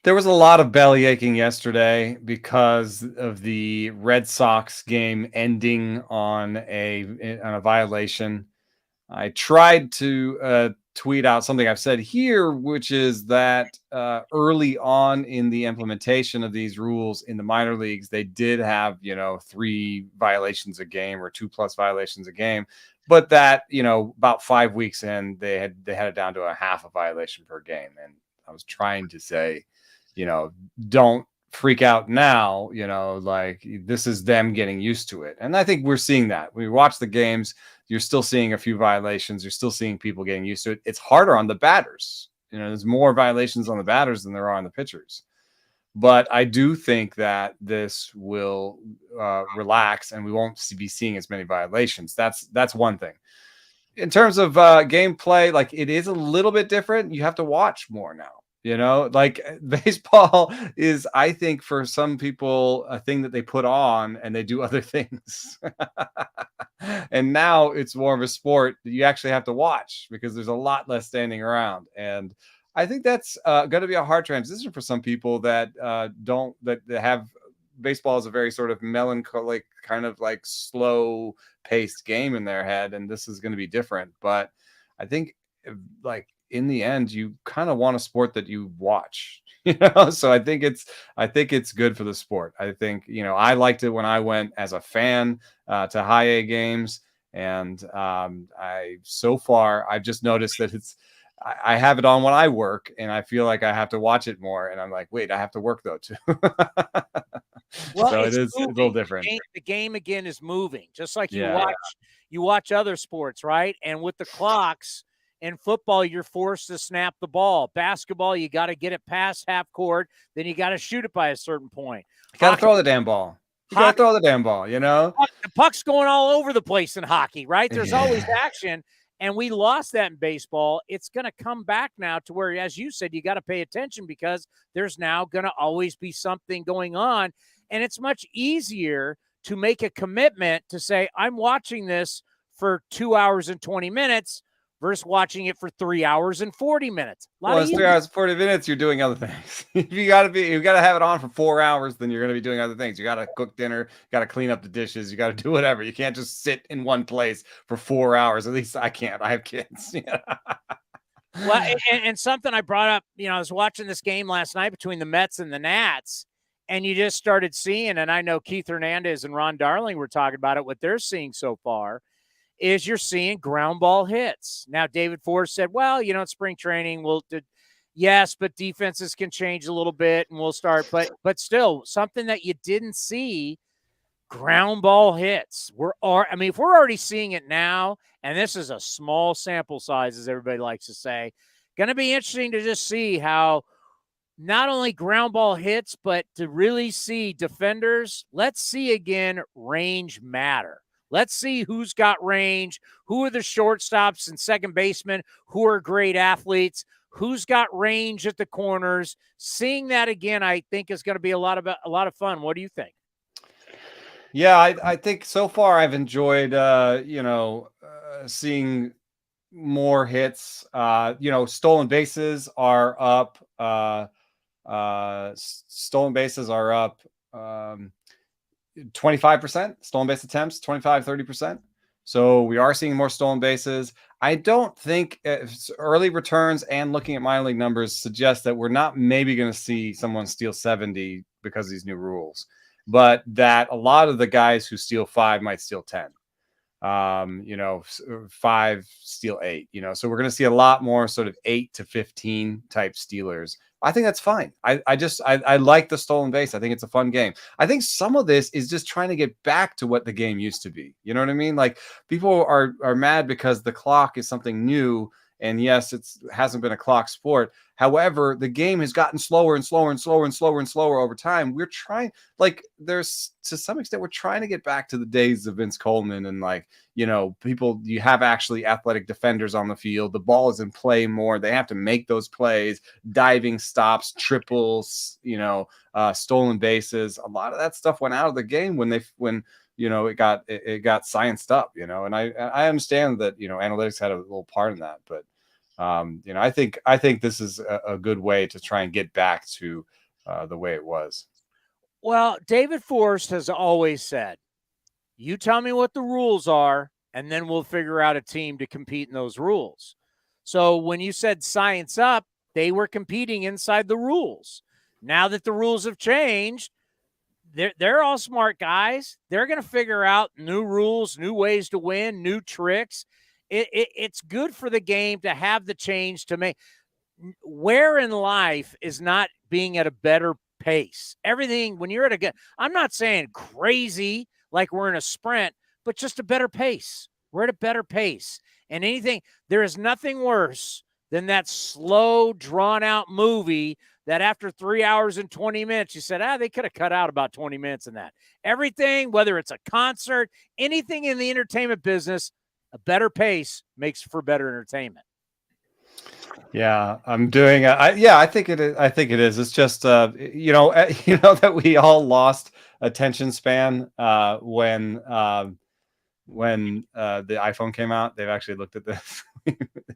There was a lot of belly aching yesterday because of the Red Sox game ending on a violation. I tried to tweet out something I've said here, which is that early on in the implementation of these rules in the minor leagues, they did have, 3 violations a game or 2+ violations a game, but that, about 5 weeks in, they had it down to a half a violation per game. And I was trying to say, don't freak out now, like this is them getting used to it. And I think we're seeing that. When we watch the games, you're still seeing a few violations. You're still seeing people getting used to it. It's harder on the batters. There's more violations on the batters than there are on the pitchers. But I do think that this will relax and we won't be seeing as many violations. That's one thing. In terms of gameplay, like it is a little bit different. You have to watch more now. Like baseball is, I think, for some people, a thing that they put on and they do other things. And now it's more of a sport that you actually have to watch because there's a lot less standing around. And I think that's going to be a hard transition for some people that that have baseball as a very sort of melancholic, kind of like slow paced game in their head. And this is going to be different. But I think in the end, you kind of want a sport that you watch, so I think it's good for the sport. I think, I liked it when I went as a fan to high A games. And so far I've just noticed that I have it on when I work and I feel like I have to watch it more. And I'm like, wait, I have to work though too. Well, so it's a little different. The game again is moving, just like you watch other sports, right? And with the clocks, in football, you're forced to snap the ball. Basketball, you got to get it past half court. Then you got to shoot it by a certain point. You got to throw the damn ball. The puck's going all over the place in hockey, right? There's always action, and we lost that in baseball. It's going to come back now to where, as you said, you got to pay attention because there's now going to always be something going on, and it's much easier to make a commitment to say, I'm watching this for 2 hours and 20 minutes versus watching it for 3 hours and 40 minutes. It's 3 hours and 40 minutes. You're doing other things. you got to have it on for 4 hours. Then you're going to be doing other things. You got to cook dinner, got to clean up the dishes. You got to do whatever. You can't just sit in one place for 4 hours. At least I can't. I have kids. Well, and something I brought up, I was watching this game last night between the Mets and the Nats, and you just started seeing, and I know Keith Hernandez and Ron Darling were talking about it, what they're seeing so far is you're seeing ground ball hits. Now, David Forst said, well, spring training, yes, but defenses can change a little bit and we'll start. But still, something that you didn't see, ground ball hits. If we're already seeing it now, and this is a small sample size, as everybody likes to say, going to be interesting to just see how not only ground ball hits, but to really see defenders, let's see again, range matter. Let's see who's got range, who are the shortstops and second basemen, who are great athletes, who's got range at the corners. Seeing that again, I think is going to be a lot of fun. What do you think? Yeah, I think so far I've enjoyed, seeing more hits. Stolen bases are up. Stolen bases are up. 25% stolen base attempts, 25-30%. So we are seeing more stolen bases. I don't think early returns and looking at minor league numbers suggest that we're not maybe going to see someone steal 70 because of these new rules, but that a lot of the guys who steal 5 might steal 10. 5 steal 8, so we're going to see a lot more sort of 8 to 15 type stealers. I think that's fine. I like the stolen base. I think it's a fun game. I think some of this is just trying to get back to what the game used to be. You know what I mean? Like, people are mad because the clock is something new. And yes, it hasn't been a clock sport. However, the game has gotten slower and slower and slower and slower and slower over time. We're trying, there's, to some extent, we're trying to get back to the days of Vince Coleman and people, you have actually athletic defenders on the field. The ball is in play more. They have to make those plays, diving stops, triples, stolen bases. A lot of that stuff went out of the game when it got scienced up, and I understand that, analytics had a little part in that, but I think this is a good way to try and get back to the way it was. Well, David Forst has always said, you tell me what the rules are, and then we'll figure out a team to compete in those rules. So when you said science up, they were competing inside the rules. Now that the rules have changed, they're all smart guys. They're going to figure out new rules, new ways to win, new tricks. It's good for the game to have the change to make. Where in life is not being at a better pace? Everything, when you're at I'm not saying crazy like we're in a sprint, but just a better pace. We're at a better pace. And there is nothing worse than that slow, drawn-out movie that after 3 hours and 20 minutes, you said, they could have cut out about 20 minutes in that. Everything, whether it's a concert, anything in the entertainment business, a better pace makes for better entertainment. Yeah, I'm doing. I think it is. I think it is. It's just, that we all lost attention span when the iPhone came out. They've actually looked at this.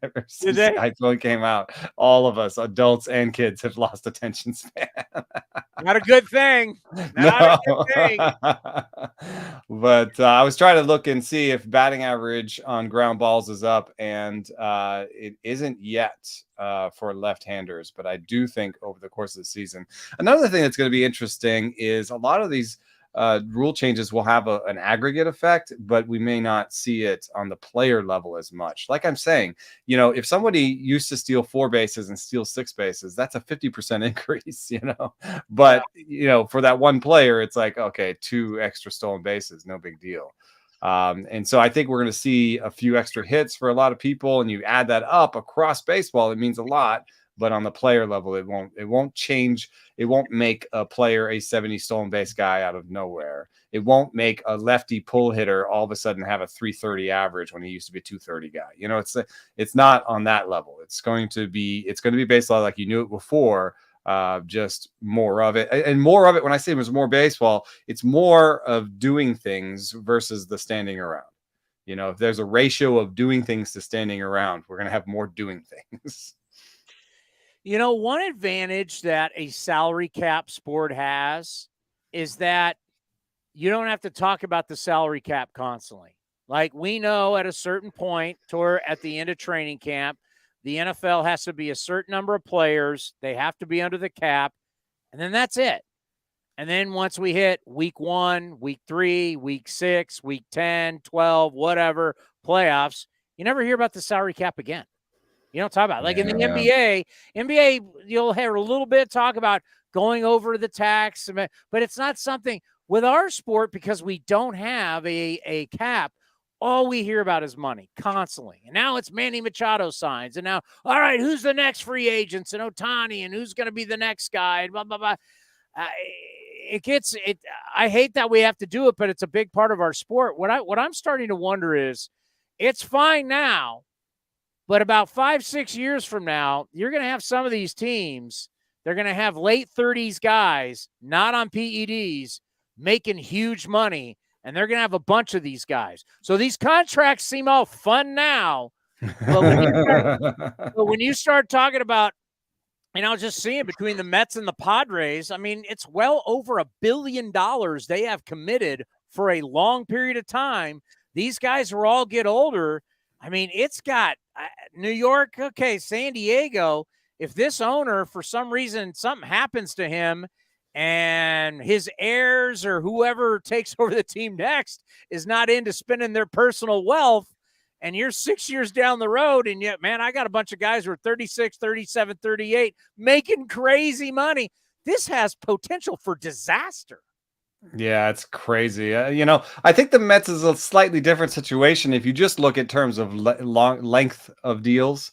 Ever since the iPhone came out, all of us, adults and kids, have lost attention span. Not a good thing. Not a good thing. But I was trying to look and see if batting average on ground balls is up, and it isn't yet for left-handers. But I do think over the course of the season, another thing that's going to be interesting is a lot of these rule changes will have an aggregate effect, but we may not see it on the player level as much. Like I'm saying, if somebody used to steal 4 bases and steal 6 bases, that's a 50% increase, but, for that one player, it's like, okay, 2 extra stolen bases, no big deal. And so I think we're going to see a few extra hits for a lot of people, and you add that up across baseball, it means a lot. But on the player level, it won't change. It won't make a player a 70 stolen base guy out of nowhere. It won't make a lefty pull hitter all of a sudden have a 330 average when he used to be a 230 guy. It's not on that level. It's going to be baseball like you knew it before, just more of it. And more of it, when I say it was more baseball, it's more of doing things versus the standing around. If there's a ratio of doing things to standing around, we're going to have more doing things. One advantage that a salary cap sport has is that you don't have to talk about the salary cap constantly. Like, we know at a certain point, at the end of training camp, the NFL has to be a certain number of players. They have to be under the cap, and then that's it. And then once we hit week 1, week 3, week 6, week 10, 12, whatever, playoffs, you never hear about the salary cap again. You don't talk about it. Like in the NBA, you'll hear a little bit talk about going over the tax, but it's not something with our sport, because we don't have a cap. All we hear about is money constantly. And now it's Manny Machado signs. And now, all right, who's the next free agents, and Ohtani, and who's going to be the next guy, and blah, blah, blah. I hate that we have to do it, but it's a big part of our sport. What I'm starting to wonder is, it's fine now, but about 5-6 years from now, you're going to have some of these teams, they're going to have late 30s guys, not on PEDs, making huge money, and they're going to have a bunch of these guys. So these contracts seem all fun now, but when you start talking about, and I was just seeing between the Mets and the Padres, I mean, it's well over $1 billion they have committed for a long period of time. These guys will all get older. I mean, it's got New York, okay, San Diego. If this owner, for some reason, something happens to him and his heirs or whoever takes over the team next is not into spending their personal wealth, and you're 6 years down the road, and yet, man, I got a bunch of guys who are 36, 37, 38 making crazy money. This has potential for disaster. Yeah, it's crazy. I think the Mets is a slightly different situation. If you just look at terms of long length of deals,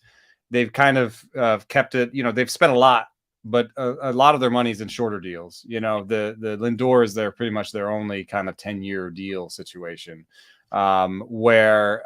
they've kind of kept it. They've spent a lot, but a lot of their money is in shorter deals. The Lindor is pretty much their only kind of 10-year deal situation. Where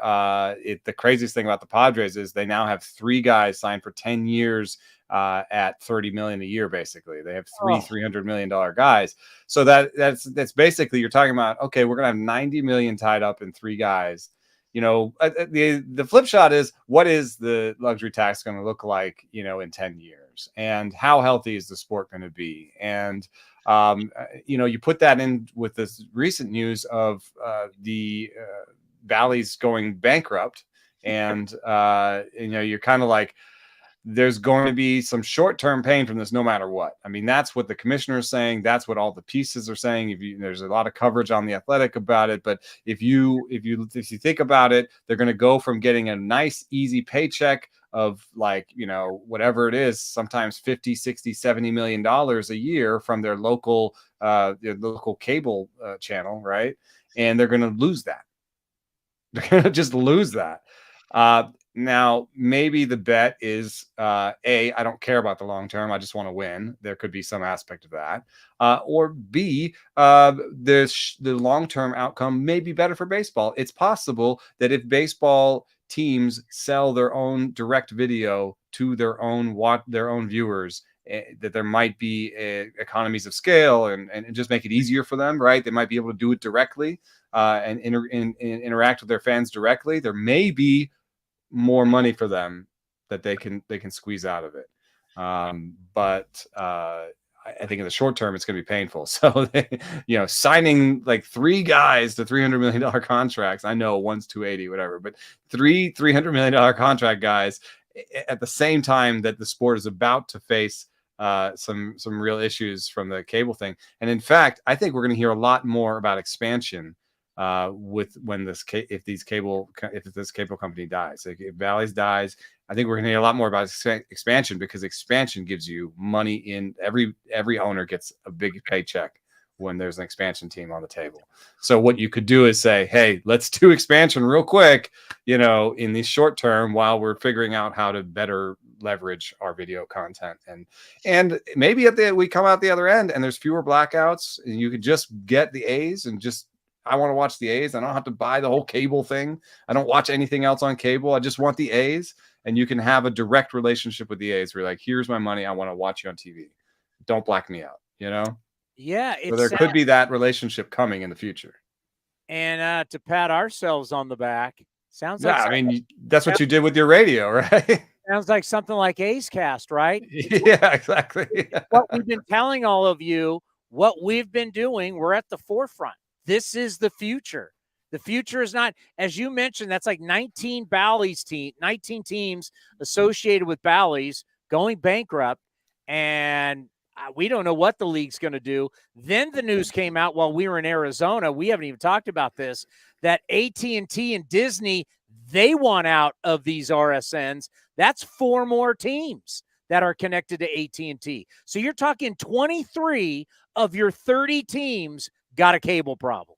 the craziest thing about the Padres is they now have 3 guys signed for 10 years at $30 million a year. Basically, they have three $300 million guys. So that's basically, you're talking about, okay, we're gonna have $90 million tied up in 3 guys. The flip shot is, what is the luxury tax going to look like, in 10 years, and how healthy is the sport going to be? And you put that in with this recent news of the Valley's going bankrupt, and you're kind of like, there's going to be some short-term pain from this no matter what. I mean, that's what the commissioner is saying. That's what all the pieces are saying. There's a lot of coverage on The Athletic about it. But if you think about it, they're going to go from getting a nice, easy paycheck of whatever it is, sometimes 50, 60, 70 million dollars a year from their local cable channel, right? And they're going to lose that. They're going to just lose that. Now, maybe the bet is, I don't care about the long term. I just want to win. There could be some aspect of that. Or B, the long-term outcome may be better for baseball. It's possible that if baseball teams sell their own direct video to their own viewers, that there might be economies of scale and just make it easier for them, right? They might be able to do it directly and interact with their fans directly. There may be more money for them that they can squeeze out of it. But I think in the short term, it's going to be painful. So, signing like 3 guys to $300 million contracts. I know one's 280, whatever, but 3 $300 million contract guys at the same time that the sport is about to face some real issues from the cable thing. And in fact, I think we're going to hear a lot more about expansion if this cable company dies. Like if Bally's dies, I think we're going to hear a lot more about expansion, because expansion gives you money in every owner gets a big paycheck when there's an expansion team on the table. So what you could do is say, hey, let's do expansion real quick, in the short term while we're figuring out how to better leverage our video content. And maybe we come out the other end and there's fewer blackouts and you could just get the A's and just, I want to watch the A's. I don't have to buy the whole cable thing. I don't watch anything else on cable. I just want the A's. And you can have a direct relationship with the A's where you're like, here's my money. I want to watch you on TV. Don't black me out, Yeah. So there could be that relationship coming in the future. And to pat ourselves on the back, sounds like... Yeah, I mean, that's what you did with your radio, right? Sounds like something like A's Cast, right? Yeah, exactly. What we've been telling all of you, what we've been doing, we're at the forefront. This is the future. The future is not, as you mentioned, that's like 19 teams associated with Bally's going bankrupt, and we don't know what the league's going to do. Then the news came out while we were in Arizona. We haven't even talked about this, that AT&T and Disney, they want out of these RSNs. That's 4 more teams that are connected to AT&T. So you're talking 23 of your 30 teams got a cable problem.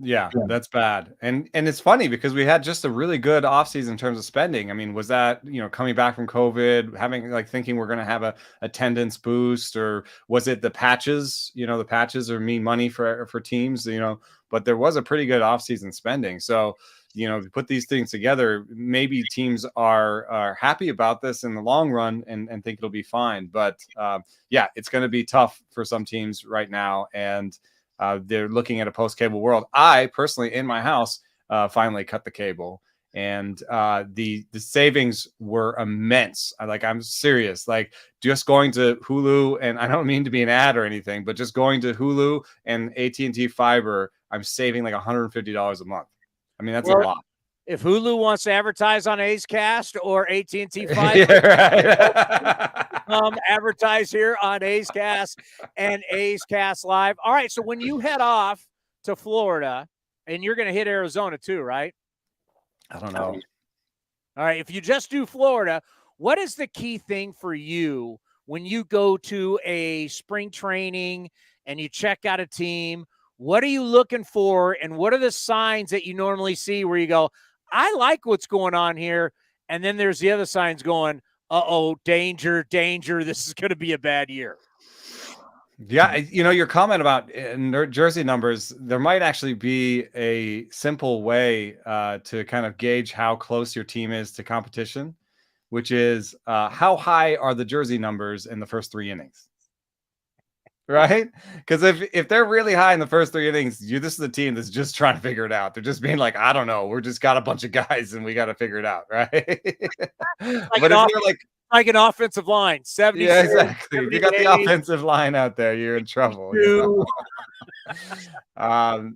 Yeah, that's bad. And it's funny because we had just a really good offseason in terms of spending. I mean, was that, coming back from COVID, thinking we're going to have a attendance boost, or was it the patches? The patches are mean money for teams, but there was a pretty good offseason spending. So, if you put these things together, maybe teams are happy about this in the long run and think it'll be fine. But it's going to be tough for some teams right now. And they're looking at a post-cable world. I personally, in my house, finally cut the cable, and the savings were immense. I'm serious. Like, just going to Hulu, and I don't mean to be an ad or anything, but just going to Hulu and AT&T Fiber, I'm saving like $150 a month. I mean, that's a lot. if Hulu wants to advertise on A's Cast or AT&T 5, advertise here on A's Cast and A's Cast Live. All right, so when you head off to Florida, and you're going to hit Arizona too, right? I don't know. All right, if you just do Florida, what is the key thing for you when you go to a spring training and you check out a team? What are you looking for, and what are the signs that you normally see where you go, I like what's going on here, and then there's the other signs going, uh-oh, danger, danger, this is going to be a bad year? Yeah, your comment about jersey numbers, there might actually be a simple way to kind of gauge how close your team is to competition, which is how high are the jersey numbers in the first 3 innings? Right? Because if they're really high in the first 3 innings, this is a team that's just trying to figure it out. They're just being like, I don't know, we're just got a bunch of guys and we got to figure it out, right? But if you're like an offensive line, 70. Yeah, exactly. If you got the offensive line out there, you're in trouble. I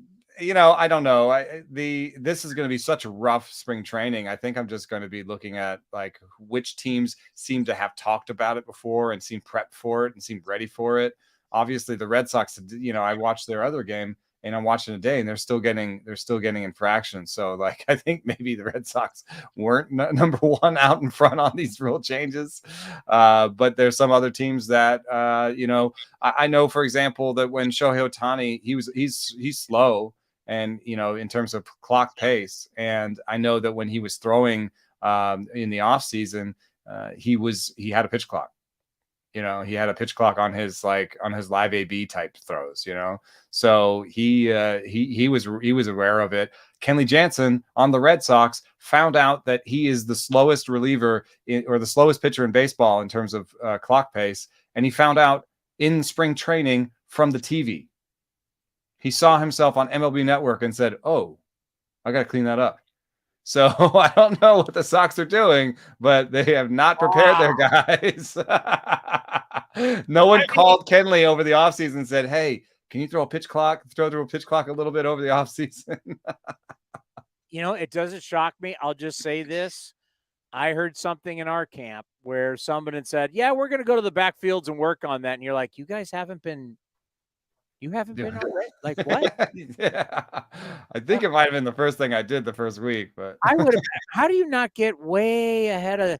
don't know. This is going to be such a rough spring training. I think I'm just going to be looking at like which teams seem to have talked about it before and seem prepped for it and seem ready for it. Obviously, the Red Sox, I watched their other game and I'm watching today, and they're still getting infractions. So, like, I think maybe the Red Sox weren't number one out in front on these rule changes. But there's some other teams that, I know, for example, that when Shohei Ohtani, he's slow, and in terms of clock pace, and I know that when he was throwing in the off season, he had a pitch clock. He had a pitch clock on his live AB type throws, so he was aware of it. Kenley Jansen on the Red Sox found out that he is the slowest reliever or the slowest pitcher in baseball in terms of clock pace. And he found out in spring training from the TV. He saw himself on MLB Network and said, oh, I got to clean that up. So I don't know what the Sox are doing, but they have not prepared their guys. No one called Kenley over the offseason and said, hey, can you throw through a pitch clock a little bit over the offseason? It doesn't shock me. I'll just say this. I heard something in our camp where somebody had said, yeah, we're going to go to the backfields and work on that. And you're like, you guys haven't been already? Like, what? Yeah. I think it might have been the first thing I did the first week, but I would have. How do you not get way ahead of,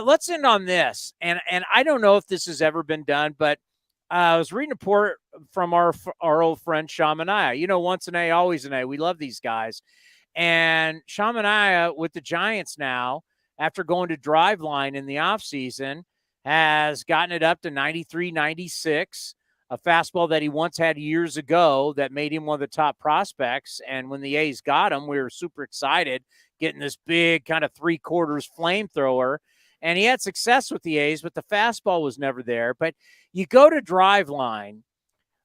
let's end on this. And I don't know if this has ever been done, but I was reading a report from our old friend Shamania. Once an A, always an A. We love these guys. And Shamania with the Giants now, after going to Driveline in the offseason, has gotten it up to 93, 96. A fastball that he once had years ago that made him one of the top prospects. And when the A's got him, we were super excited, getting this big kind of 3/4 flamethrower. And he had success with the A's, but the fastball was never there. But you go to Driveline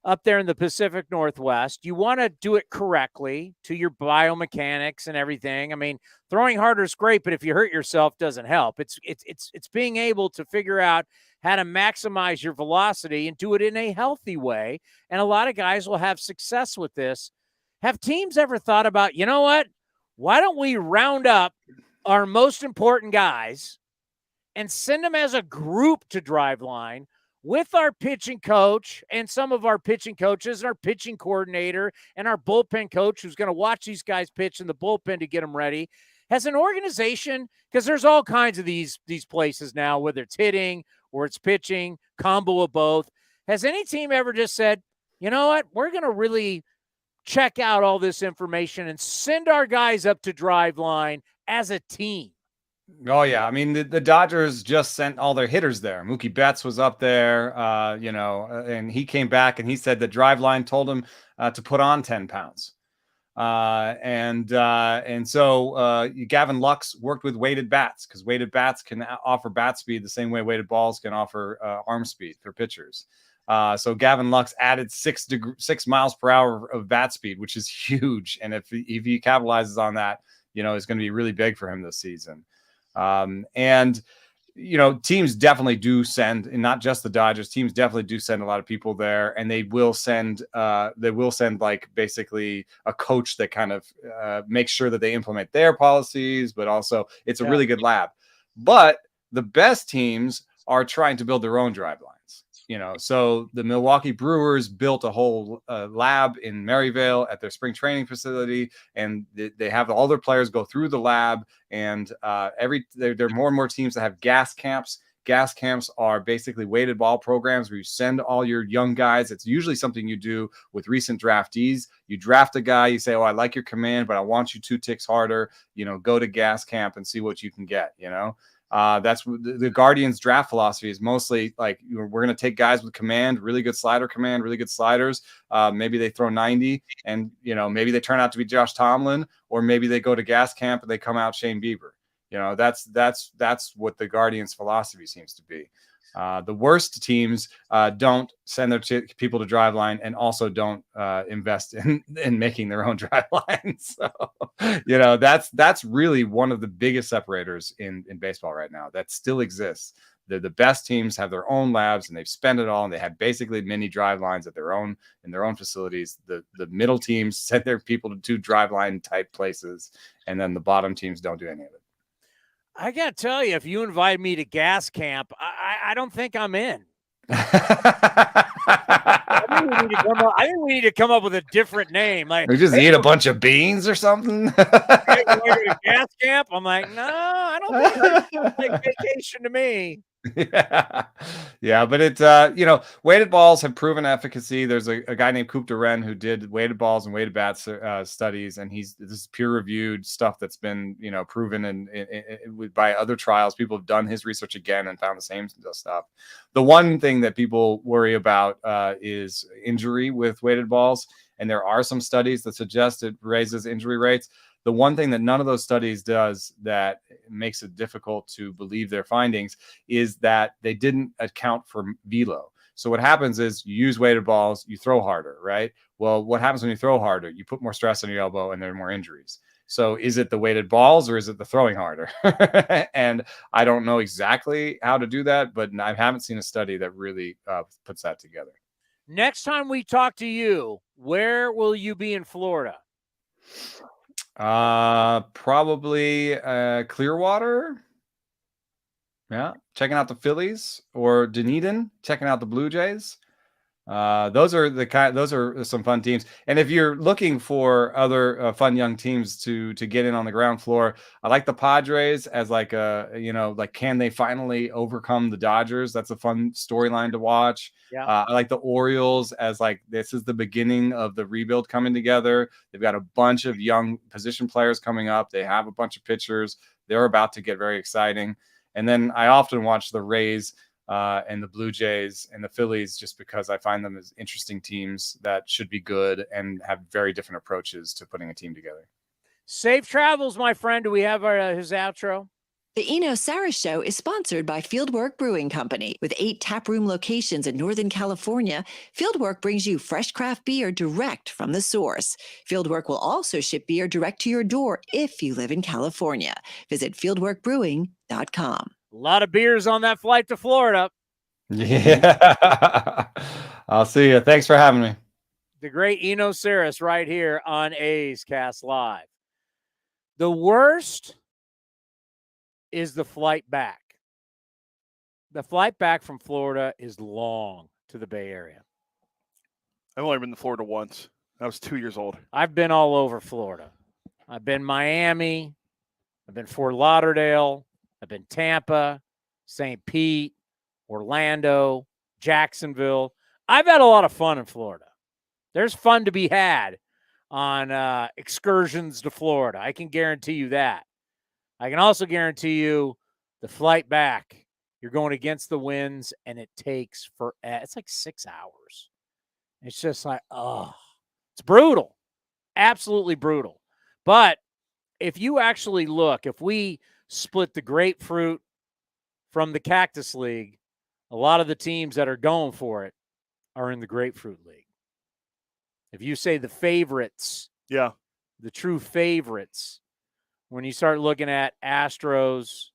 up there in the Pacific Northwest, you want to do it correctly to your biomechanics and everything. I mean, throwing harder is great, but if you hurt yourself, doesn't help. It's being able to figure out how to maximize your velocity and do it in a healthy way. And a lot of guys will have success with this. Have teams ever thought about, you know what? Why don't we round up our most important guys and send them as a group to Driveline with our pitching coach and some of our pitching coaches and our pitching coordinator and our bullpen coach who's going to watch these guys pitch in the bullpen to get them ready. Has an organization, because there's all kinds of these places now, whether it's hitting or it's pitching, combo of both. Has any team ever just said, you know what, we're going to really check out all this information and send our guys up to Driveline as a team? Oh, yeah. I mean, the Dodgers just sent all their hitters there. Mookie Betts was up there, and he came back and he said that Driveline told him to put on 10 pounds. And so Gavin Lux worked with weighted bats, because weighted bats can offer bat speed the same way weighted balls can offer arm speed for pitchers. So Gavin Lux added 6 miles per hour of bat speed, which is huge. And if he capitalizes on that, it's going to be really big for him this season. And teams definitely do send, and not just the Dodgers, teams definitely do send a lot of people there, and they will send like basically a coach that kind of makes sure that they implement their policies, but also it's a really good lab. But the best teams are trying to build their own drive lines. So the Milwaukee Brewers built a whole lab in Maryvale at their spring training facility, and they have all their players go through the lab. And there are more and more teams that have gas camps. Gas camps are basically weighted ball programs where you send all your young guys. It's usually something you do with recent draftees. You draft a guy, you say, "Oh, I like your command, but I want you 2 ticks harder. Go to gas camp and see what you can get." That's the Guardians draft philosophy is mostly like, we're going to take guys with command, really good slider command, really good sliders. Maybe they throw 90 and, maybe they turn out to be Josh Tomlin, or maybe they go to gas camp and they come out Shane Bieber. That's what the Guardians philosophy seems to be. The worst teams don't send their people to driveline, and also don't invest in making their own drive lines. So, that's really one of the biggest separators in baseball right now that still exists. The best teams have their own labs, and they've spent it all, and they have basically mini drive lines in their own facilities. The middle teams send their people to driveline type places, and then the bottom teams don't do any of it. I got to tell you, if you invite me to gas camp, I don't think I'm in. I think we need to come up with a different name. Like, we just eat a bunch of beans or something. Go to gas camp. I'm like, no, I don't think it's like vacation to me. Yeah, but it's weighted balls have proven efficacy. There's a guy named Coop Duren who did weighted balls and weighted bats studies, and this is peer-reviewed stuff that's been proven by other trials. People have done his research again and found the same stuff. The one thing that people worry about is injury with weighted balls, and there are some studies that suggest it raises injury rates. The one thing that none of those studies does that makes it difficult to believe their findings is that they didn't account for velo. So what happens is you use weighted balls, you throw harder, right? Well, what happens when you throw harder? You put more stress on your elbow, and there are more injuries. So is it the weighted balls, or is it the throwing harder? And I don't know exactly how to do that, but I haven't seen a study that really puts that together. Next time we talk to you, where will you be in Florida? Probably Clearwater. Yeah, checking out the Phillies, or Dunedin, checking out the Blue Jays. Those are some fun teams. And if you're looking for other fun young teams to get in on the ground floor, I like the Padres as like can they finally overcome the Dodgers? That's a fun storyline to watch. Yeah. I like the Orioles as like, this is the beginning of the rebuild coming together. They've got a bunch of young position players coming up. They have a bunch of pitchers. They're about to get very exciting. And then I often watch the Rays and the Blue Jays and the Phillies, just because I find them as interesting teams that should be good and have very different approaches to putting a team together. Safe travels, my friend. Do we have his outro? The Eno Sarris Show is sponsored by Fieldwork Brewing Company. With 8 taproom locations in Northern California, Fieldwork brings you fresh craft beer direct from the source. Fieldwork will also ship beer direct to your door if you live in California. Visit fieldworkbrewing.com. A lot of beers on that flight to Florida. Yeah. I'll see you. Thanks for having me. The great Eno Sarris right here on A's Cast Live. The worst is the flight back. The flight back from Florida is long to the Bay Area. I've only been to Florida once. I was 2 years old. I've been all over Florida. I've been Miami. I've been Fort Lauderdale. I've been Tampa, St. Pete, Orlando, Jacksonville. I've had a lot of fun in Florida. There's fun to be had on excursions to Florida. I can guarantee you that. I can also guarantee you the flight back, you're going against the winds, and it takes it's like 6 hours. It's just like, it's brutal. Absolutely brutal. But if you actually look, if we split the grapefruit from the Cactus League, a lot of the teams that are going for it are in the Grapefruit League. If you say the favorites, yeah, the true favorites, when you start looking at Astros,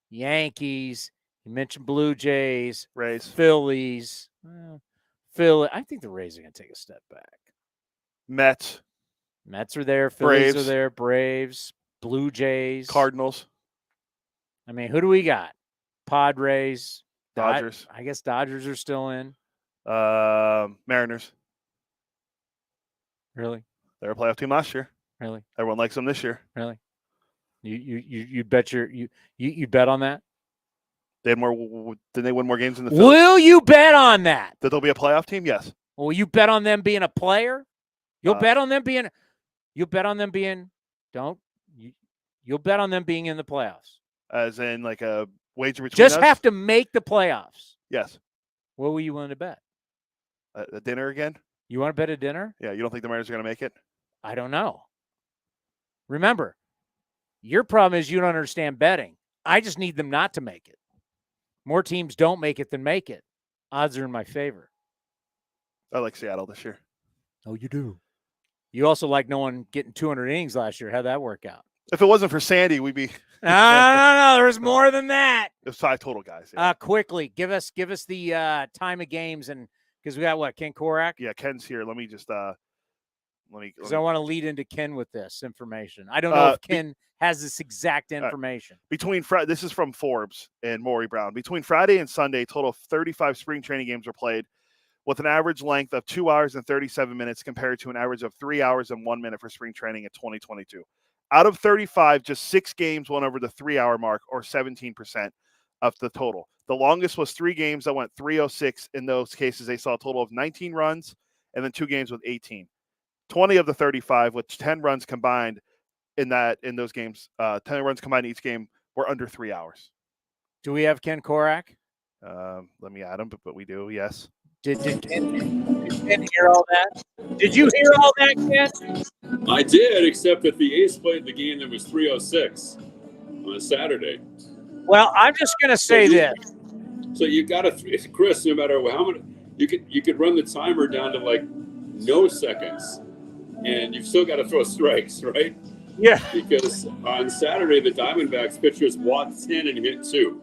Yankees, You mentioned Blue Jays, Rays, Phillies. Philly. I think the Rays are going to take a step back. Mets. Mets are there. Phillies Braves. are there. Braves, Blue Jays, Cardinals. I mean, who do we got? Padres, Dodgers. I guess Dodgers are still in. Mariners. Really? They were a playoff team last year. Really? Everyone likes them this year. Really? You bet you bet on that? They had more. Did they win more games than the Phillies? Will you bet on that? That they'll be a playoff team? Yes. Will you bet on them being a player? You'll bet on them being. You'll bet on them being. You'll bet on them being in the playoffs. As in, like a wager between Just us? have to make the playoffs. Yes. What were you willing to bet? A dinner again? You want to bet a dinner? Yeah. You don't think the Mariners are going to make it? I don't know. Remember, your problem is you don't understand betting. I just need them not to make it. More teams don't make it than make it. Odds are in my favor. I like Seattle this year. Oh, you do? You also like no one getting 200 innings last year. How'd that work out? If it wasn't for Sandy, we'd be. No. There's more than that. It's 5 total guys. Yeah. Quickly, give us the time of games, and because we got what, Ken Korak? Yeah, Ken's here. Let me just Because I want to lead into Ken with this information. I don't know if Ken has this exact information. This is from Forbes and Maury Brown. Between Friday and Sunday, a total of 35 spring training games were played, with an average length of 2 hours and 37 minutes compared to an average of 3 hours and 1 minute for spring training in 2022. Out of 35, just 6 games went over the 3-hour mark, or 17% of the total. The longest was 3 games that went 3:06. In those cases, they saw a total of 19 runs, and then 2 games with 18. 20 of the 35, with 10 runs combined in those games, 10 runs combined in each game, were under 3 hours. Do we have Ken Korak? Let me add him, but we do, yes. Did Ken hear all that? Did you hear all that, Ken? I did, except that the A's played the game that was 3:06 on Saturday. Well, I'm just going to say this. So you got to, Chris, no matter how many, you could run the timer down to like no seconds, and you've still got to throw strikes, right? Yeah. Because on Saturday, the Diamondbacks pitchers walked 10 and hit 2.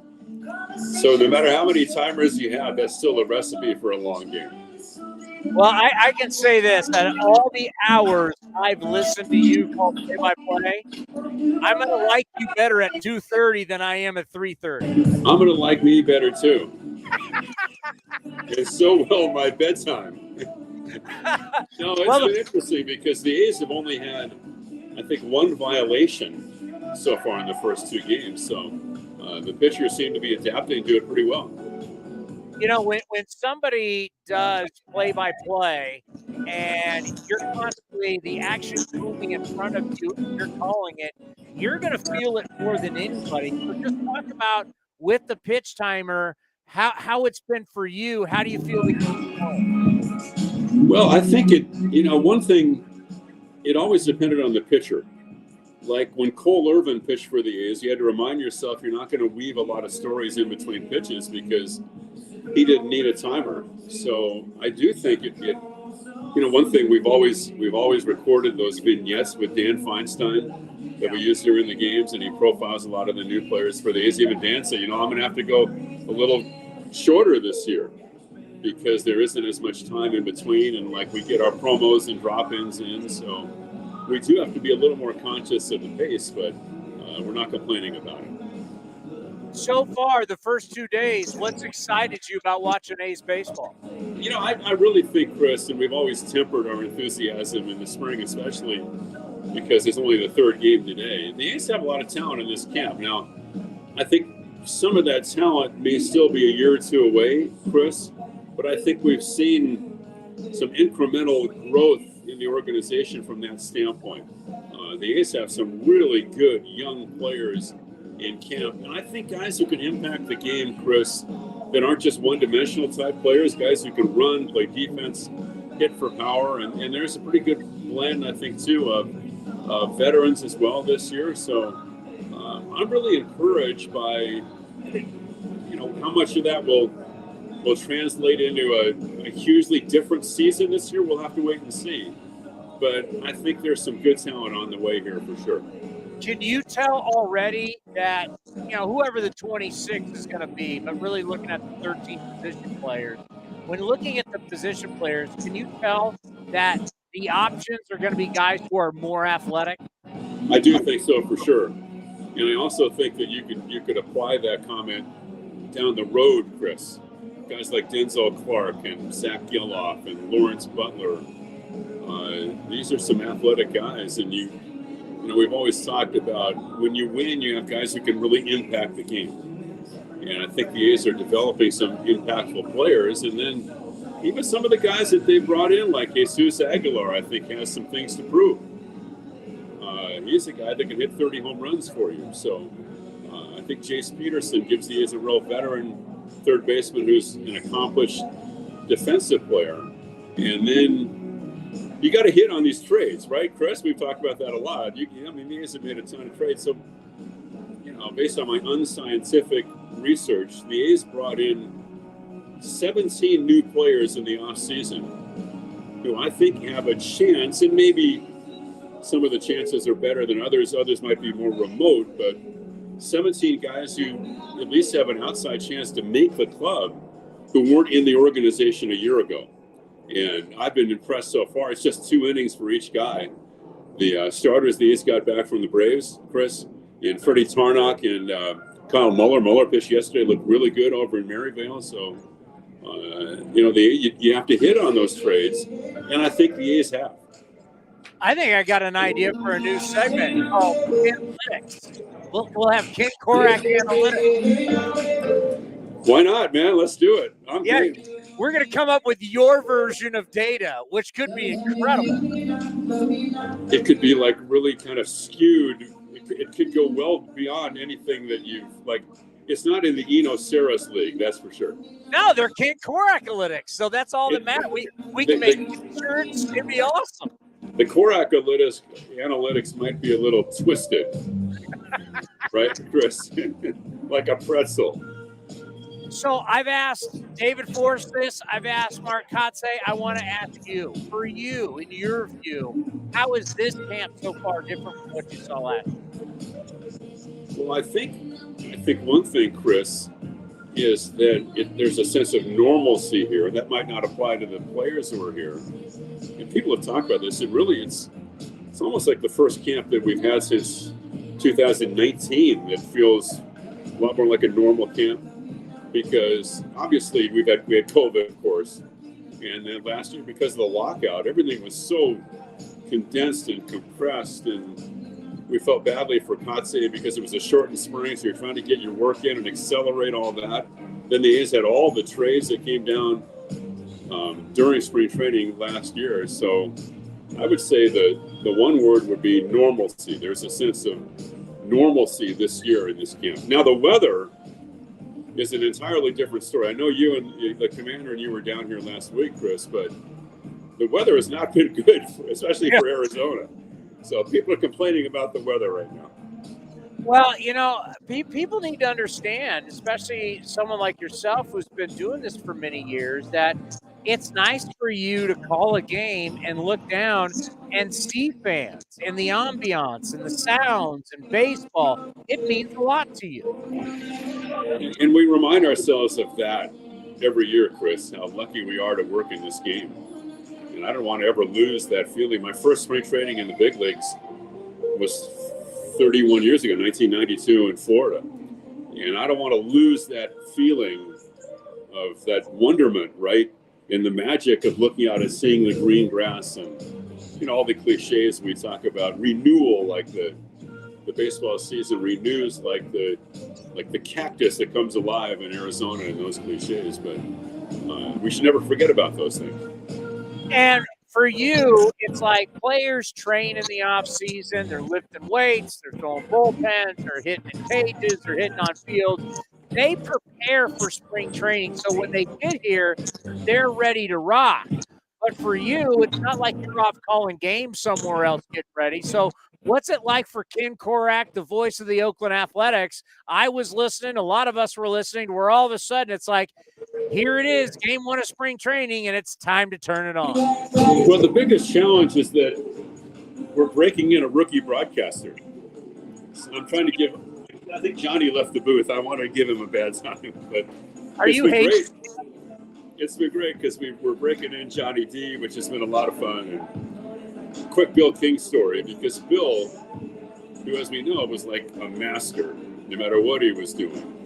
So no matter how many timers you have, that's still a recipe for a long game. Well, I can say this, that all the hours I've listened to you call play-by-play, I'm going to like you better at 2:30 than I am at 3:30. I'm going to like me better, too. It's so well my bedtime. No, it's been interesting because the A's have only had, I think, 1 violation so far in the first 2 games. So the pitchers seem to be adapting to it pretty well. You know, when somebody does play-by-play and you're constantly, the action moving in front of you, and you're calling it, you're going to feel it more than anybody. So just talk about, with the pitch timer, how it's been for you. How do you feel the game's going? Well, I think one thing, it always depended on the pitcher. Like when Cole Irvin pitched for the A's, you had to remind yourself you're not going to weave a lot of stories in between pitches because he didn't need a timer. So I do think one thing we've always recorded those vignettes with Dan Feinstein that we use during the games, and he profiles a lot of the new players for the A's. Even Dan said, I'm going to have to go a little shorter this year because there isn't as much time in between, and like we get our promos and drop-ins in, so we do have to be a little more conscious of the pace, but we're not complaining about it. So far, the first 2 days, what's excited you about watching A's baseball? I really think, Chris, and we've always tempered our enthusiasm in the spring, especially because it's only the 3rd game today. The A's have a lot of talent in this camp. Now, I think some of that talent may still be a year or 2 away, Chris, but I think we've seen some incremental growth in the organization from that standpoint. The A's have some really good young players in camp, and I think guys who can impact the game, Chris, that aren't just one-dimensional type players, guys who can run, play defense, hit for power, and there's a pretty good blend, I think, too, of veterans as well this year. So I'm really encouraged by, how much of that will translate into a hugely different season this year. We'll have to wait and see. But I think there's some good talent on the way here for sure. Can you tell already that, whoever the 26 is going to be, but really looking at the 13 position players, when looking at the position players, can you tell that the options are going to be guys who are more athletic? I do think so for sure. And I also think that you could apply that comment down the road, Chris. Guys like Denzel Clark and Zach Geloff and Lawrence Butler. These are some athletic guys, and we've always talked about when you win, you have guys who can really impact the game. And I think the A's are developing some impactful players. And then even some of the guys that they brought in, like Jesus Aguilar, I think has some things to prove. He's a guy that can hit 30 home runs for you. So I think Jace Peterson gives the A's a real veteran third baseman who's an accomplished defensive player. And then you got to hit on these trades, right, Chris? We've talked about that a lot. The A's have made a ton of trades. So, based on my unscientific research, the A's brought in 17 new players in the offseason who I think have a chance, and maybe some of the chances are better than others. Others might be more remote, but 17 guys who at least have an outside chance to make the club who weren't in the organization a year ago. And I've been impressed so far. It's just 2 innings for each guy. The starters the A's got back from the Braves, Chris, and Freddie Tarnock and Kyle Muller. Muller pitched yesterday, looked really good over in Maryvale. So, you have to hit on those trades, and I think the A's have. I think I got an idea for a new segment called Analytics. We'll have Ken Korak Analytics. Why not, man? Let's do it. I'm game. We're going to come up with your version of data, which could be incredible. It could be like really kind of skewed. It could go well beyond anything that you've like. It's not in the Eno Sarris league, that's for sure. No, they're Ken Korak Analytics, so that's all that matters. We can make shirts. It'd be awesome. The Korak analytics might be a little twisted, right, Chris? Like a pretzel. So I've asked David Forst this. I've asked Mark Kotze. I want to ask you, for you, in your view, how is this camp so far different from what you saw last year? Well, I think one thing, Chris, is that there's a sense of normalcy here. That might not apply to the players who are here. And people have talked about this. It's almost like the first camp that we've had since 2019 that feels a lot more like a normal camp, because obviously we had COVID, of course, and then last year because of the lockout, everything was so condensed and compressed, and we felt badly for Kotze because it was a shortened spring, so you're trying to get your work in and accelerate all that. Then the A's had all the trades that came down during spring training last year. So I would say the one word would be normalcy. There's a sense of normalcy this year in this camp. Now the weather is an entirely different story. I know you and the commander and you were down here last week, Chris, but the weather has not been good, especially for Arizona. So people are complaining about the weather right now. Well, people need to understand, especially someone like yourself who's been doing this for many years, that it's nice for you to call a game and look down and see fans and the ambiance and the sounds and baseball. It means a lot to you. And we remind ourselves of that every year, Chris, how lucky we are to work in this game. And I don't want to ever lose that feeling. My first spring training in the big leagues was 31 years ago, 1992 in Florida. And I don't want to lose that feeling of that wonderment, right? And the magic of looking out and seeing the green grass and, all the cliches we talk about. Renewal, like the baseball season renews like the cactus that comes alive in Arizona and those cliches. But we should never forget about those things. And for you, it's like players train in the off season. They're lifting weights. They're throwing bullpens. They're hitting in cages. They're hitting on field. They prepare for spring training. So when they get here, they're ready to rock. But for you, it's not like you're off calling games somewhere else getting ready. So what's it like for Ken Korak, the voice of the Oakland Athletics? I was listening. A lot of us were listening. Where all of a sudden it's like, here it is, game 1 of spring training, and it's time to turn it on. Well, the biggest challenge is that we're breaking in a rookie broadcaster. So I'm trying to give. I think Johnny left the booth. I want to give him a bad time, but Are it's you been hating? great. It's been great because we're breaking in Johnny D, which has been a lot of fun. And quick Bill King story, because Bill, who, as we know, was like a master, no matter what he was doing.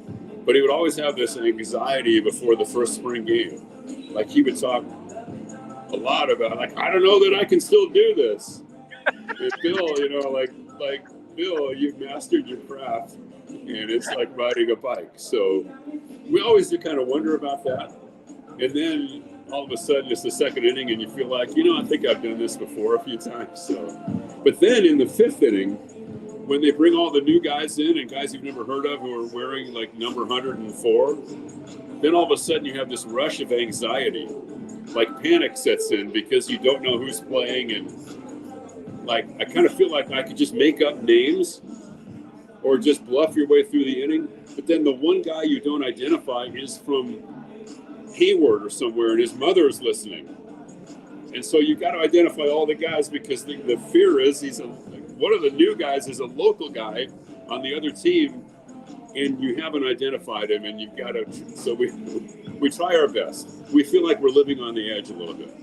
But he would always have this anxiety before the first spring game. Like he would talk a lot about, like, I don't know that I can still do this. And Bill, you know, like Bill, you've mastered your craft, and it's like riding a bike. So we always do kind of wonder about that. And then all of a sudden it's the second inning, and you feel like, you know, I think I've done this before a few times. So, but then in the fifth inning, when they bring all the new guys in and guys you've never heard of who are wearing like number 104, then all of a sudden you have this rush of anxiety. Like panic sets in because you don't know who's playing. And like, I kind of feel like I could just make up names or just bluff your way through the inning. But then the one guy you don't identify is from Hayward or somewhere, and his mother is listening. And so you got to identify all the guys because the fear is one of the new guys is a local guy on the other team, and you haven't identified him, and you've got to. So we try our best. We feel like we're living on the edge a little bit.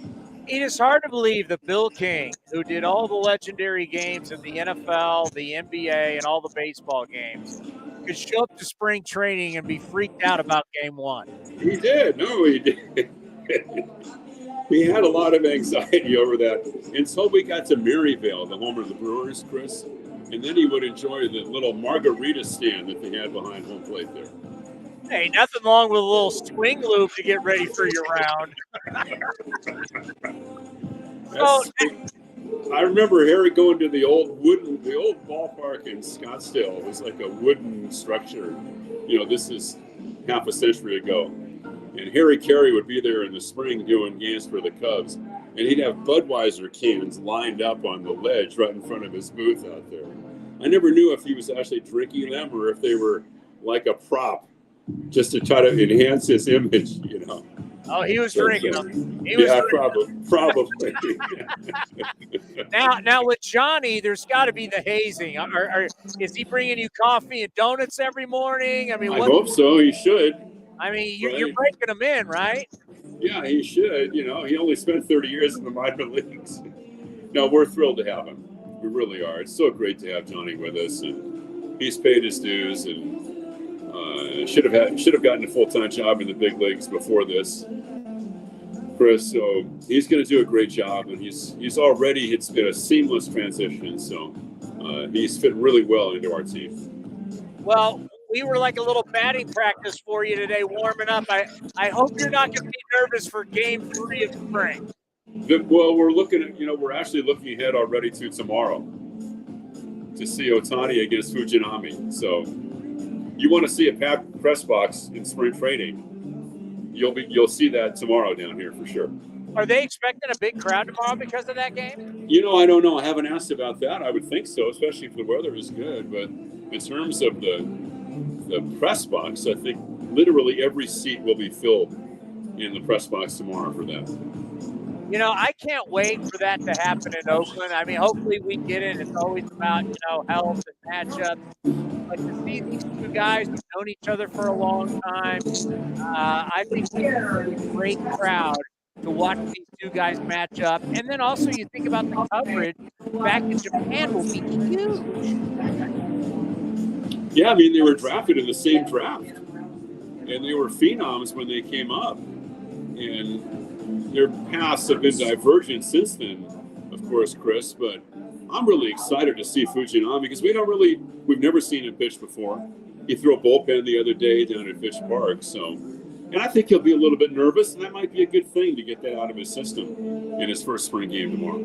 It is hard to believe that Bill King, who did all the legendary games in the NFL, the NBA, and all the baseball games, could show up to spring training and be freaked out about game one. He did. No, he did. He had a lot of anxiety over that until we got to Maryvale, the home of the Brewers, Chris. And then he would enjoy the little margarita stand that they had behind home plate there. Hey, nothing wrong with a little swing loop to get ready for your round. I remember Harry going to the old ballpark in Scottsdale. It was like a wooden structure. You know, this is half a century ago. And Harry Carey would be there in the spring doing games for the Cubs. And he'd have Budweiser cans lined up on the ledge right in front of his booth out there. I never knew if he was actually drinking them or if they were like a prop just to try to enhance his image, you know. Oh, he was drinking them. Probably. Now with Johnny, there's got to be the hazing. Is he bringing you coffee and donuts every morning? I mean, I hope so. He should. I mean, you're breaking them in, right? Yeah, he should. You know, he only spent 30 years in the minor leagues. No, we're thrilled to have him. We really are. It's so great to have Johnny with us, and he's paid his dues, and should have gotten a full-time job in the big leagues before this, Chris. So he's going to do a great job, and he's already it's been a seamless transition. So he's fit really well into our team. Well, we were like a little batting practice for you today, warming up. I hope you're not going to be nervous for Game 3 of spring. Well, we're actually looking ahead already to tomorrow to see Ohtani against Fujinami. So you want to see a packed press box in spring training, you'll see that tomorrow down here for sure. Are they expecting a big crowd tomorrow because of that game? You know, I don't know. I haven't asked about that. I would think so, especially if the weather is good. But in terms of the press box, I think literally every seat will be filled in the press box tomorrow for that. You know, I can't wait for that to happen in Oakland. I mean, hopefully we get in. It's always about, health and matchups. But to see these two guys who've known each other for a long time, I think it's a great crowd to watch these two guys match up. And then also you think about the coverage back in Japan will be huge. Yeah, I mean, they were drafted in the same draft. And they were phenoms when they came up. And their paths have been divergent since then, of course, Chris. But I'm really excited to see Fujinami because we've never seen him pitch before. He threw a bullpen the other day down at Fish Park. And I think he'll be a little bit nervous, and that might be a good thing to get that out of his system in his first spring game tomorrow.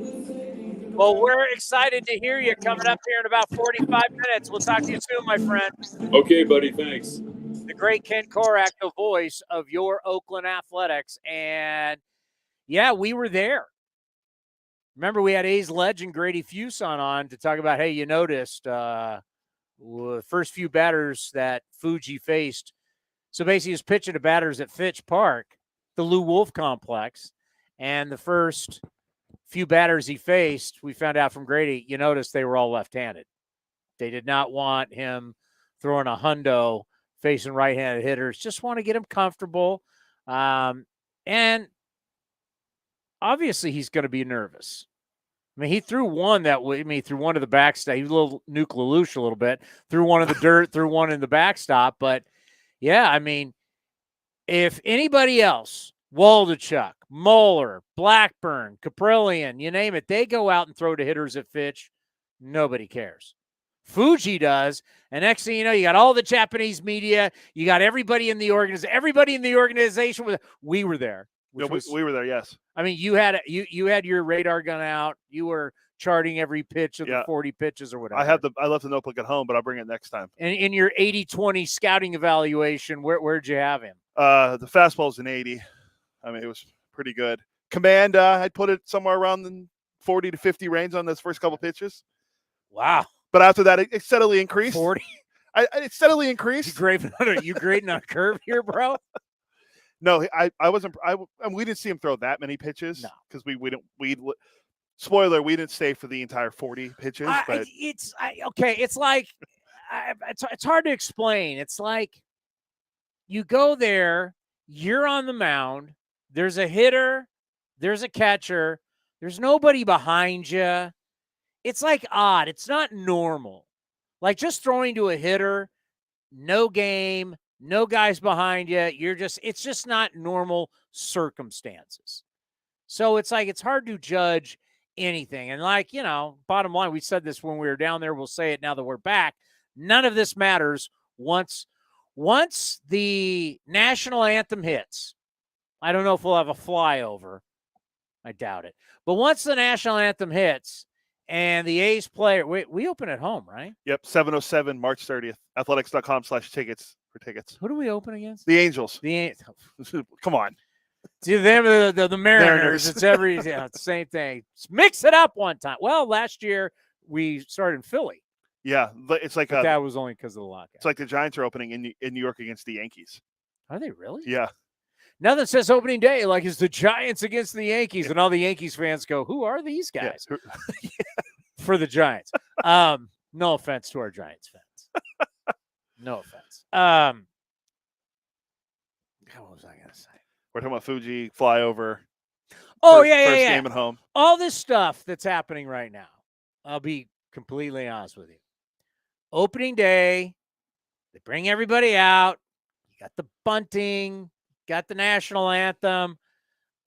Well, we're excited to hear you coming up here in about 45 minutes. We'll talk to you soon, my friend. Okay, buddy. Thanks. The great Ken Korak, the voice of your Oakland Athletics. And, yeah, we were there. Remember, we had A's legend Grady Fuson on to talk about, hey, you noticed the first few batters that Fuji faced. So basically, he was pitching to batters at Fitch Park, the Lou Wolf complex. And the first few batters he faced, we found out from Grady, you noticed they were all left-handed. They did not want him throwing a hundo facing right-handed hitters. Just want to get him comfortable. And obviously he's going to be nervous. I mean, he threw one he threw one to the backstop. He was a little Nuke Lelouch a little bit. Threw one in the dirt, threw one in the backstop. But, yeah, I mean, if anybody else, Waldachuk, Moeller, Blackburn, Caprillion, you name it, they go out and throw to hitters at Fitch, nobody cares. Fuji does, and next thing you know, you got all the Japanese media, you got everybody in the organization. Everybody in the organization we were there. We were there, yes. I mean, you had your radar gun out. You were charting every pitch of the 40 pitches or whatever. I left the notebook at home, but I'll bring it next time. And in your 80-20 scouting evaluation, where'd you have him? The fastball's an 80. I mean, it was pretty good. Command, I'd put it somewhere around the 40 to 50 range on those first couple pitches. Wow. But after that, it steadily increased. 40? It steadily increased. You grading on a curve here, bro? No, I wasn't. We didn't see him throw that many pitches because we didn't. Spoiler: we didn't stay for the entire 40 pitches. But okay. It's like it's hard to explain. It's like you go there, you're on the mound. There's a hitter, there's a catcher, there's nobody behind you. It's like odd. It's not normal. Like just throwing to a hitter, no game. No guys behind you. It's just not normal circumstances. So it's like, it's hard to judge anything. And like, bottom line, we said this when we were down there. We'll say it now that we're back. None of this matters once the national anthem hits. I don't know if we'll have a flyover. I doubt it. But once the national anthem hits and the A's play, we open at home, right? Yep. 7:07, March 30th, athletics.com/tickets. For tickets. Who do we open against? The Angels. Come on. See them, the Mariners. It's it's the same thing. Mix it up one time. Well, last year we started in Philly. Yeah, it's like that was only because of the lockout. It's like the Giants are opening in New York against the Yankees. Are they really? Yeah. Nothing says opening day like it's the Giants against the Yankees, and all the Yankees fans go, "Who are these guys?" Yeah. For the Giants. No offense to our Giants fans. No offense. What was I going to say? We're talking about Fuji, flyover. Oh, first game at home. All this stuff that's happening right now, I'll be completely honest with you. Opening day, they bring everybody out. You got the bunting, got the national anthem.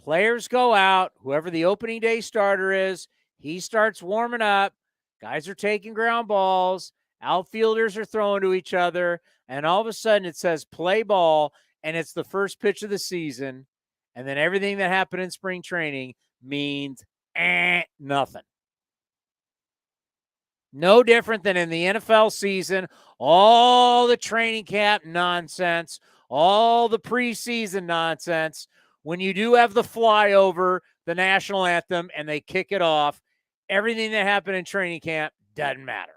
Players go out. Whoever the opening day starter is, he starts warming up. Guys are taking ground balls. Outfielders are throwing to each other, and all of a sudden it says play ball, and it's the first pitch of the season, and then everything that happened in spring training means nothing. No different than in the NFL season, all the training camp nonsense, all the preseason nonsense. When you do have the flyover, the national anthem, and they kick it off, everything that happened in training camp doesn't matter.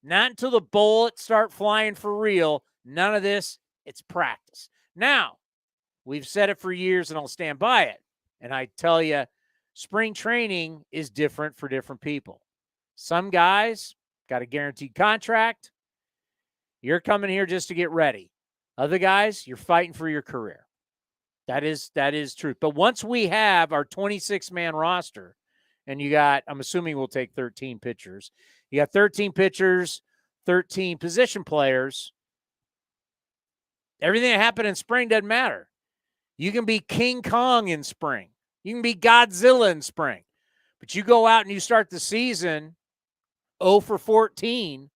Not until the bullets start flying for real. None of this. It's practice. Now, we've said it for years, and I'll stand by it. And I tell you, spring training is different for different people. Some guys got a guaranteed contract. You're coming here just to get ready. Other guys, you're fighting for your career. That is truth. But once we have our 26-man roster, and I'm assuming we'll take 13 pitchers. You got 13 pitchers, 13 position players. Everything that happened in spring doesn't matter. You can be King Kong in spring. You can be Godzilla in spring. But you go out and you start the season 0 for 14,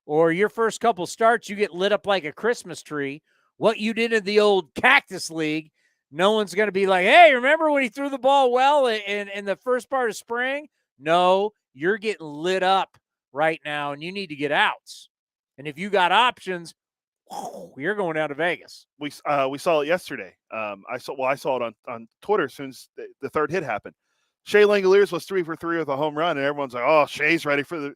or your first couple starts, you get lit up like a Christmas tree. What you did in the old Cactus League, no one's going to be like, hey, remember when he threw the ball well in the first part of spring? No, you're getting lit up right now, and you need to get outs. And if you got options, you're going down to Vegas. We saw it yesterday. I saw it on Twitter as soon as the third hit happened. Shea Langoliers was 3 for 3 with a home run, and everyone's like, oh, Shea's ready for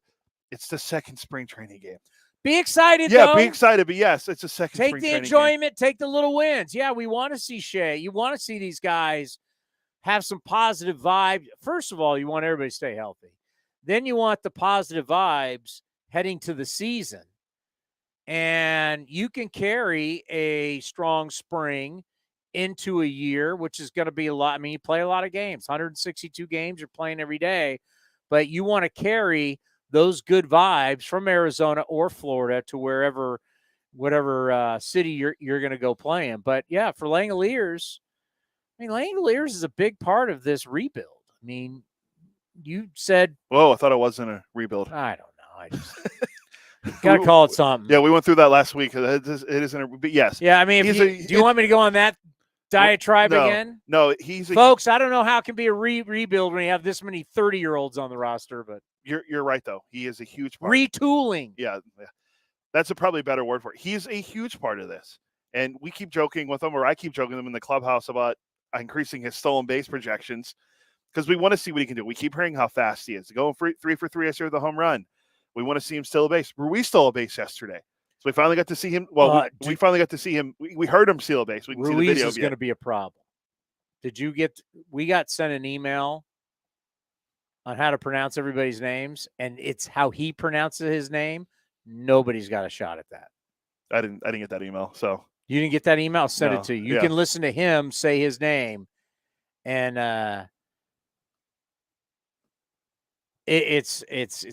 it's the second spring training game. Be excited, though. Yeah, be excited, but yes, it's a second spring training game. Take the enjoyment, take the little wins. Yeah, we want to see Shea. You want to see these guys have some positive vibes. First of all, you want everybody to stay healthy. Then you want the positive vibes heading to the season. And you can carry a strong spring into a year, which is going to be a lot. I mean, you play a lot of games, 162 games you're playing every day, but you want to carry those good vibes from Arizona or Florida to whatever city you're going to go play in. But yeah, for Langoliers, I mean, Langoliers is a big part of this rebuild. I mean, you said, whoa, I thought it wasn't a rebuild. I don't know. I just got to call it something. Yeah, we went through that last week. It isn't but yes. Yeah, I mean, do you want me to go on that diatribe again? No, folks, I don't know how it can be a rebuild when you have this many 30-year-olds on the roster, but you're right, though. He is a huge part. Retooling. Yeah. That's probably a better word for it. He's a huge part of this. And we keep joking with him, or I keep joking with him in the clubhouse about increasing his stolen base projections because we want to see what he can do. We keep hearing how fast he is. Going 3 for 3 yesterday with a home run. We want to see him steal a base. Ruiz stole a base yesterday. So we finally got to see him. Well, we finally got to see him. We heard him steal a base. We can see the video. Ruiz is going to be a problem. We got sent an email on how to pronounce everybody's names, and it's how he pronounces his name. Nobody's got a shot at that. I didn't get that email. So you didn't get that email? I'll send it to you. You can listen to him say his name, and it's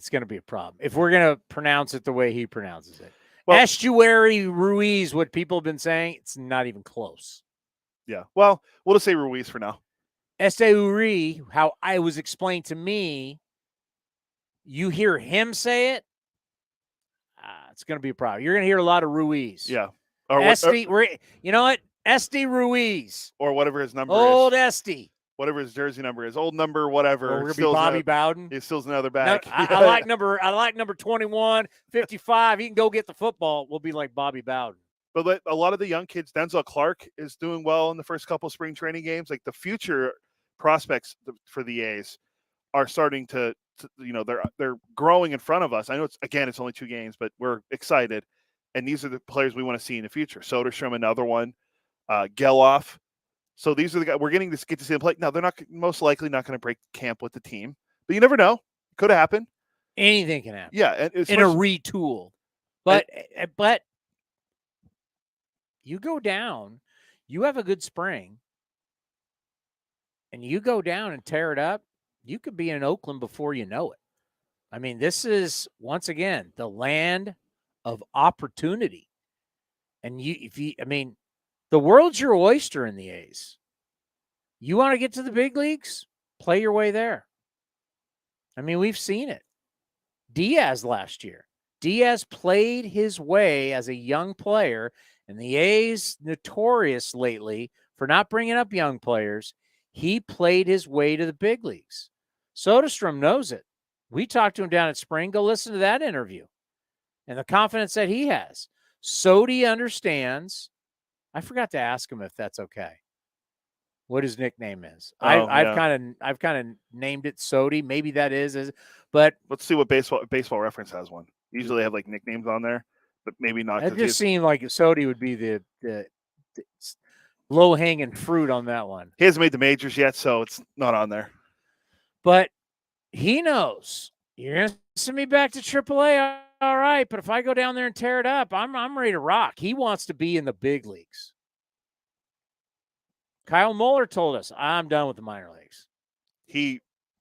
going to be a problem if we're going to pronounce it the way he pronounces it. Well, Estuary Ruiz, what people have been saying, it's not even close. Yeah. Well, we'll just say Ruiz for now. Estuary, how I was explained to me, you hear him say it, it's going to be a problem. You're going to hear a lot of Ruiz. Yeah. You know what? Esty Ruiz. Or whatever his number is. Old Esty. Whatever his jersey number is. Old number, whatever. We're going to be Bobby Bowden. He steals another bag. No, I like number 21, 55. He can go get the football. We'll be like Bobby Bowden. But a lot of the young kids, Denzel Clark is doing well in the first couple spring training games. Like the future prospects for the A's are starting to they're growing in front of us. I know it's only 2 games, but we're excited. And these are the players we want to see in the future. Soderstrom, another one, Geloff. So these are the guys we're getting to get to see them play. Now they're most likely not going to break camp with the team, but you never know. Could happen. Anything can happen. Yeah, and in a retool. But you go down, you have a good spring, and you go down and tear it up, you could be in Oakland before you know it. I mean, this is, once again, the land of opportunity. And the world's your oyster in the A's. You want to get to the big leagues? Play your way there. I mean, we've seen it. Diaz last year. Diaz played his way as a young player, and the A's notorious lately for not bringing up young players. He played his way to the big leagues. Soderstrom knows it. We talked to him down at spring. Go listen to that interview and the confidence that he has. Sody understands. I forgot to ask him if that's okay. What his nickname is. I've kind of named it Sody. Maybe that is, but let's see what baseball reference has one. Usually they have like nicknames on there, but maybe not. It just seemed like Sody would be the low-hanging fruit on that one. He hasn't made the majors yet, so it's not on there. But he knows. You're going to send me back to AAA, all right, but if I go down there and tear it up, I'm ready to rock. He wants to be in the big leagues. Kyle Muller told us, I'm done with the minor leagues.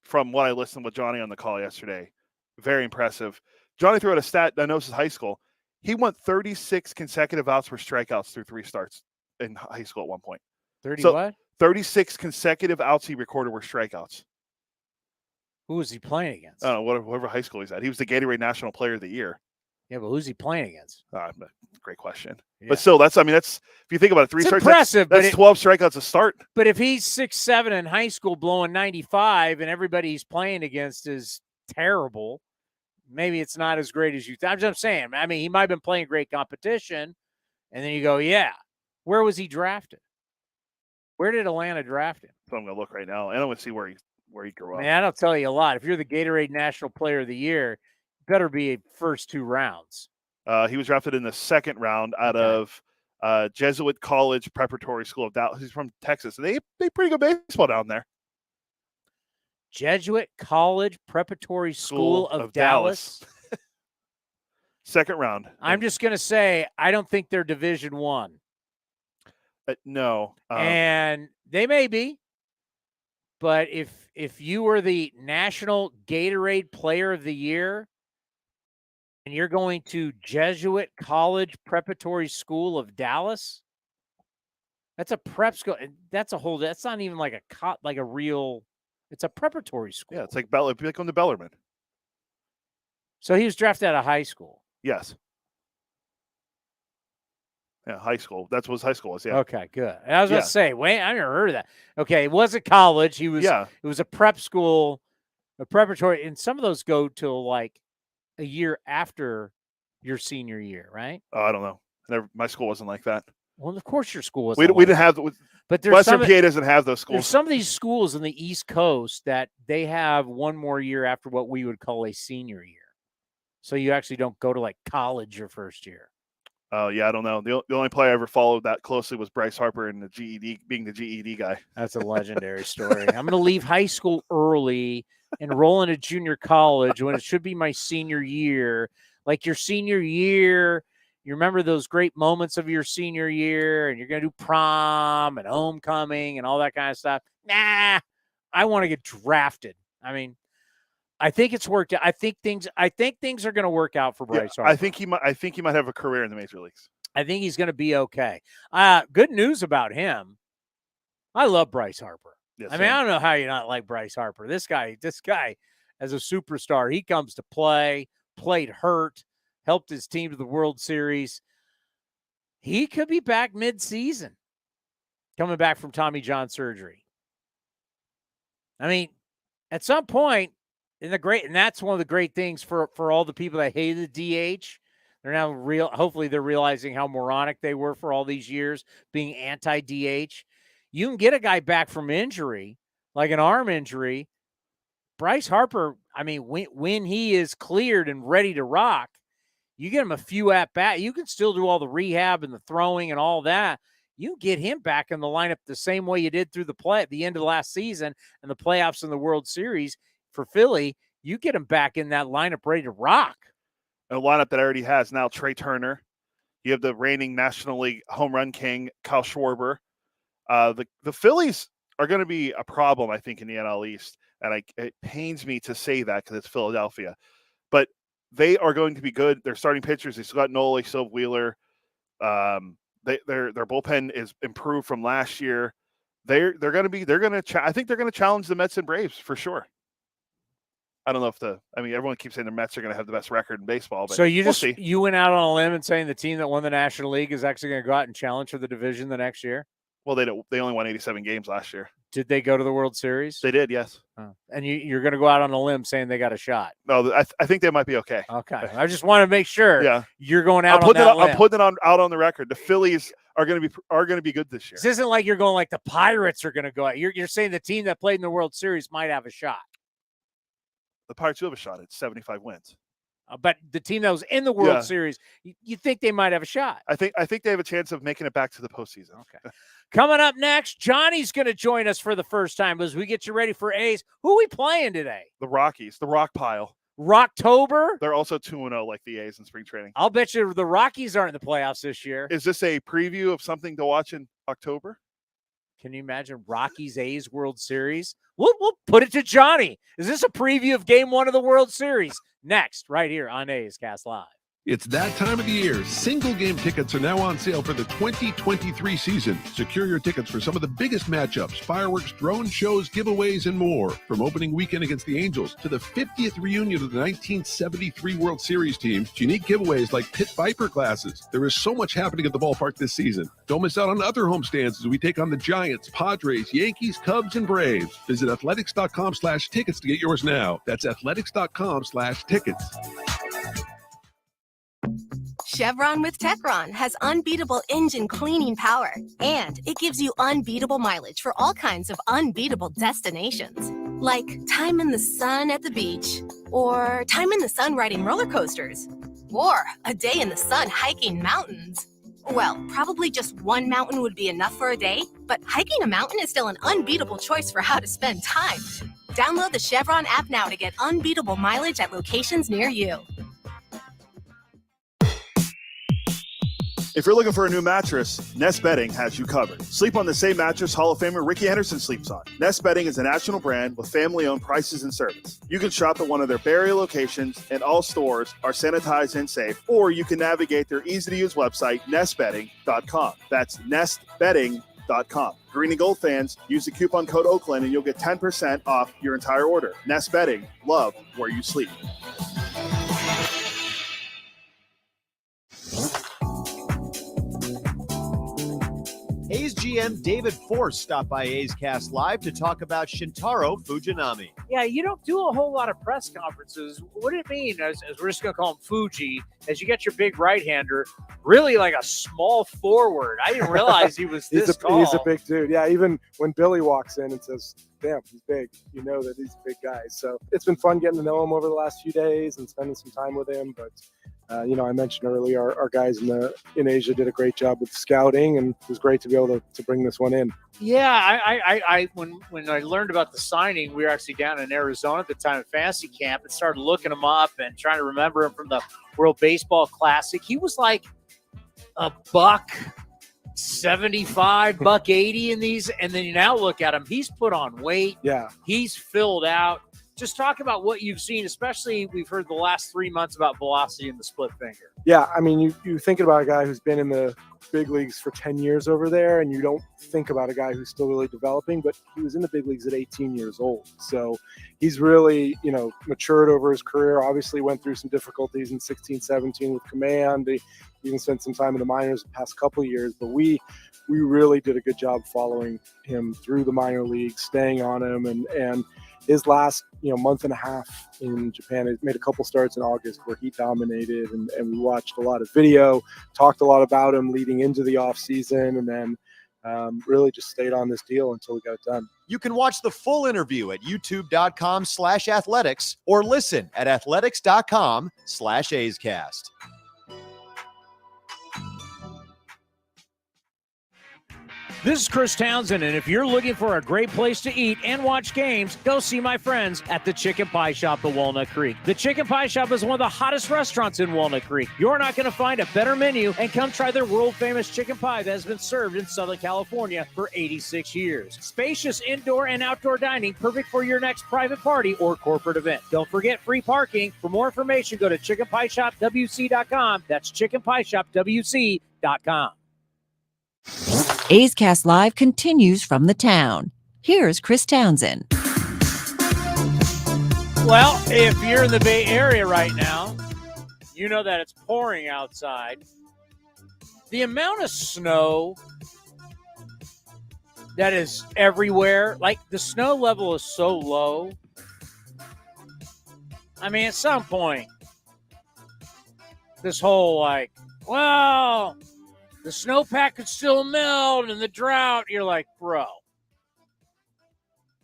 From what I listened with Johnny on the call yesterday, very impressive. Johnny threw out a stat, I know this is high school. He went 36 consecutive outs for strikeouts through 3 starts in high school at one point. 36 consecutive outs he recorded were strikeouts. Who was he playing against? I don't know, whatever high school he's at. He was the Gatorade National Player of the Year. Yeah, but who's he playing against? Great question. Yeah. But still, that's if you think about it, 3 starts, impressive. That's 12 strikeouts a start. But if he's 6'7" in high school blowing 95 and everybody he's playing against is terrible, maybe it's not as great as you thought. I'm just saying. I mean, he might have been playing great competition, and then you go, yeah. Where was he drafted? Where did Atlanta draft him? So I'm going to look right now, and I'm going to see where he grew up. Man, that'll tell you a lot. If you're the Gatorade National Player of the Year, it better be first 2 rounds. He was drafted in the 2nd round out of Jesuit College Preparatory School of Dallas. He's from Texas, and they play pretty good baseball down there. Jesuit College Preparatory School of Dallas. Second round. I'm just going to say I don't think they're Division I. No. And they may be. But if you were the National Gatorade Player of the Year and you're going to Jesuit College Preparatory School of Dallas, that's a prep school. That's not even like a real, it's a preparatory school. Yeah, it's like going to Bellarmine. So he was drafted out of high school. Yes. Yeah, high school. That's what high school was. Yeah. Okay, good. And I was going to say, wait, I never heard of that. Okay, it wasn't college. It was a prep school, a preparatory, and some of those go till like a year after your senior year, right? Oh, I don't know. My school wasn't like that. Well, of course your school was. We didn't have. But Western PA doesn't have those schools. There's some of these schools in the East Coast that they have one more year after what we would call a senior year. So you actually don't go to like college your first year. Oh, yeah, I don't know. The only player I ever followed that closely was Bryce Harper and being the GED guy. That's a legendary story. I'm going to leave high school early and roll into junior college when it should be my senior year. Like your senior year, you remember those great moments of your senior year, and you're going to do prom and homecoming and all that kind of stuff. Nah, I want to get drafted. I mean, I think it's worked out. I think things are going to work out for Bryce Harper. I think he might have a career in the major leagues. I think he's going to be okay. Good news about him. I love Bryce Harper. Yes, I don't know how you not like Bryce Harper. This guy as a superstar, he comes to play, played hurt, helped his team to the World Series. He could be back mid-season, coming back from Tommy John surgery. I mean, at some point, and that's one of the great things for all the people that hated the DH. They're now hopefully they're realizing how moronic they were for all these years being anti-DH. You can get a guy back from injury, like an arm injury. Bryce Harper, I mean, when he is cleared and ready to rock, you get him a few at-bat. You can still do all the rehab and the throwing and all that. You get him back in the lineup the same way you did through the end of the last season and the playoffs in the World Series. For Philly, you get him back in that lineup ready to rock. A lineup that already has now Trey Turner. You have the reigning National League home run king, Kyle Schwarber. The Phillies are going to be a problem, I think, in the NL East. And it pains me to say that because it's Philadelphia. But they are going to be good. Their starting pitchers, they still got Noli, Silv Wheeler. Their bullpen is improved from last year. I think they're going to challenge the Mets and Braves for sure. I don't know everyone keeps saying the Mets are going to have the best record in baseball. But so you went out on a limb and saying the team that won the National League is actually going to go out and challenge for the division the next year? Well, they only won 87 games last year. Did they go to the World Series? They did, yes. Oh. And you're going to go out on a limb saying they got a shot? No, I think they might be okay. Okay. I just want to make sure you're going out I'm on that limb. I'm putting it out on the record. The Phillies are going to be good this year. This isn't like you're going like the Pirates are going to go out. You're saying the team that played in the World Series might have a shot. The Pirates do have a shot at 75 wins. But the team that was in the World Series, you think they might have a shot? I think they have a chance of making it back to the postseason. Okay. Coming up next, Johnny's going to join us for the first time as we get you ready for A's. Who are we playing today? The Rockies, the Rock Pile. Rocktober? They're also 2-0 like the A's in spring training. I'll bet you the Rockies aren't in the playoffs this year. Is this a preview of something to watch in October? Can you imagine Rockies A's World Series? We'll put it to Johnny. Is this a preview of Game 1 of the World Series? Next, right here on A's Cast Live. It's that time of the year. Single game tickets are now on sale for the 2023 season. Secure your tickets for some of the biggest matchups, fireworks, drone shows, giveaways, and more. From opening weekend against the Angels to the 50th reunion of the 1973 World Series team, to unique giveaways like Pit Viper glasses. There is so much happening at the ballpark this season. Don't miss out on other homestands as we take on the Giants, Padres, Yankees, Cubs, and Braves. Visit athletics.com/tickets to get yours now. That's athletics.com/tickets. Chevron with Techron has unbeatable engine cleaning power, and it gives you unbeatable mileage for all kinds of unbeatable destinations. Like time in the sun at the beach, or time in the sun riding roller coasters, or a day in the sun hiking mountains. Well, probably just one mountain would be enough for a day, but hiking a mountain is still an unbeatable choice for how to spend time. Download the Chevron app now to get unbeatable mileage at locations near you. If you're looking for a new mattress, Nest Bedding has you covered. Sleep on the same mattress Hall of Famer Ricky Henderson sleeps on. Nest Bedding is a national brand with family-owned prices and service. You can shop at one of their Barrier locations, and all stores are sanitized and safe, or you can navigate their easy-to-use website, nestbedding.com. That's nestbedding.com. Green and Gold fans, use the coupon code Oakland and you'll get 10% off your entire order. Nest Bedding, love where you sleep. A's GM David Forst stopped by A's Cast Live to talk about Shintaro Fujinami. Yeah, you don't do a whole lot of press conferences. What do it mean, as we're just going to call him Fuji, as you get your big right-hander, really like a small forward? I didn't realize he was this tall. He's a big dude. Yeah, even when Billy walks in and says, damn, he's big, you know that he's a big guy. So it's been fun getting to know him over the last few days and spending some time with him. But I mentioned earlier, our guys in Asia did a great job with scouting, and it was great to be able to bring this one in. Yeah, I when I learned about the signing, we were actually down in Arizona at the time at Fantasy Camp and started looking him up and trying to remember him from the World Baseball Classic. He was like a $175, $180 in these, and then you now look at him, he's put on weight. Yeah. He's filled out. Just talk about what you've seen, especially we've heard the last 3 months about velocity in the split finger. Yeah, I mean, you thinking about a guy who's been in the big leagues for 10 years over there, and you don't think about a guy who's still really developing, but he was in the big leagues at 18 years old. So he's really, matured over his career, obviously went through some difficulties in 16, 17 with command. He even spent some time in the minors the past couple of years, but we really did a good job following him through the minor leagues, staying on him, and his last month and a half in Japan, he made a couple starts in August where he dominated, and we watched a lot of video, talked a lot about him leading into the off season, and then really just stayed on this deal until we got it done. You can watch the full interview at youtube.com/athletics or listen at athletics.com/A'sCast. This is Chris Townsend, and if you're looking for a great place to eat and watch games, go see my friends at the Chicken Pie Shop at Walnut Creek. The Chicken Pie Shop is one of the hottest restaurants in Walnut Creek. You're not going to find a better menu, and come try their world-famous chicken pie that has been served in Southern California for 86 years. Spacious indoor and outdoor dining, perfect for your next private party or corporate event. Don't forget free parking. For more information, go to chickenpieshopwc.com. That's chickenpieshopwc.com. A's Cast Live continues from the town. Here's Chris Townsend. Well, if you're in the Bay Area right now, you know that it's pouring outside. The amount of snow that is everywhere, like the snow level is so low. I mean, at some point, this whole the snowpack could still melt and the drought, you're like, bro,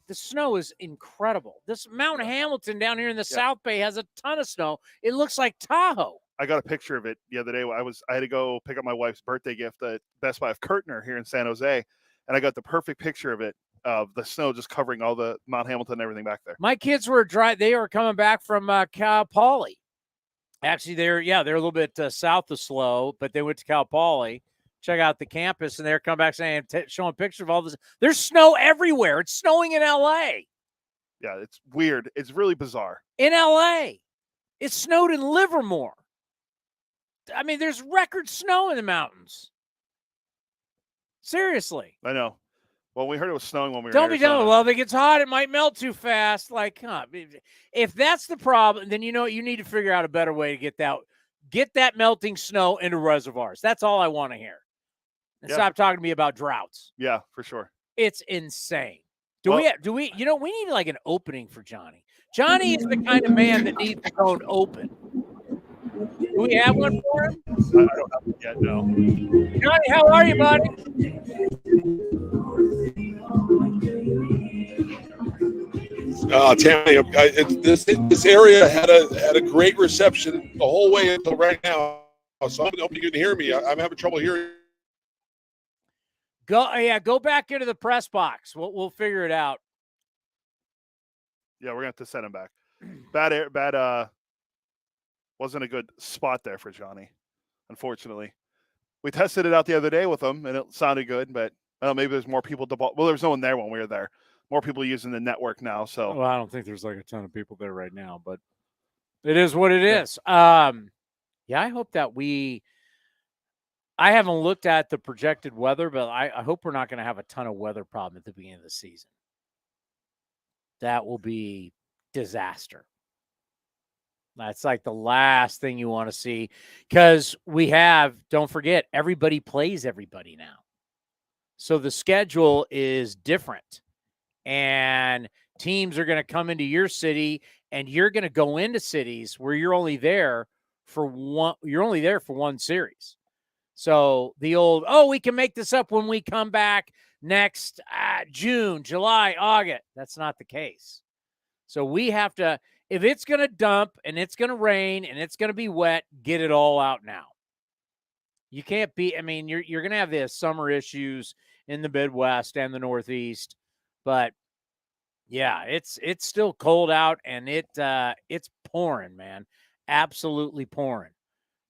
the snow is incredible. This Mount Hamilton down here in the South Bay has a ton of snow. It looks like Tahoe. I got a picture of it the other day. I had to go pick up my wife's birthday gift at Best Buy of Kirtner here in San Jose, and I got the perfect picture of it, of the snow just covering all the Mount Hamilton and everything back there. My kids were they were coming back from Cal Poly. Actually, they're a little bit south of SLO, but they went to Cal Poly, check out the campus, and they're coming back saying, showing pictures of all this. There's snow everywhere. It's snowing in L.A. Yeah, it's weird. It's really bizarre. In L.A. It snowed in Livermore. I mean, there's record snow in the mountains. Seriously. I know. Well, we heard it was snowing when we were Don't in be Arizona. done. Well, if it gets hot, it might melt too fast. Like, if that's the problem, then you need to figure out a better way to get that melting snow into reservoirs. That's all I want to hear. And stop talking to me about droughts. Yeah, for sure. It's insane. We need like an opening for Johnny. Johnny is the kind of man that needs his own open. Do we have one for him? I don't have it yet, no. Johnny, how are you, buddy? Tammy, this area had a great reception the whole way until right now. So I hope you can hear me. I'm having trouble hearing. Go back into the press box. We'll figure it out. Yeah, we're gonna have to send him back. Bad. Wasn't a good spot there for Johnny, unfortunately. We tested it out the other day with them, and it sounded good. But maybe there's more people to ball. Well, there was no one there when we were there. More people using the network now. So well, I don't think there's like a ton of people there right now, but it is what it is. Yeah, I hope that I haven't looked at the projected weather, but I hope we're not going to have a ton of weather problem at the beginning of the season. That will be disaster. That's like the last thing you want to see, because don't forget, everybody plays everybody now. So the schedule is different, and teams are going to come into your city, and you're going to go into cities where you're only there for one series. So the old, we can make this up when we come back next June, July, August. That's not the case. So we have to, if it's going to dump and it's going to rain and it's going to be wet, get it all out now. You can't you're going to have the summer issues in the Midwest and the Northeast, but yeah, it's still cold out, and it's pouring, man. Absolutely pouring.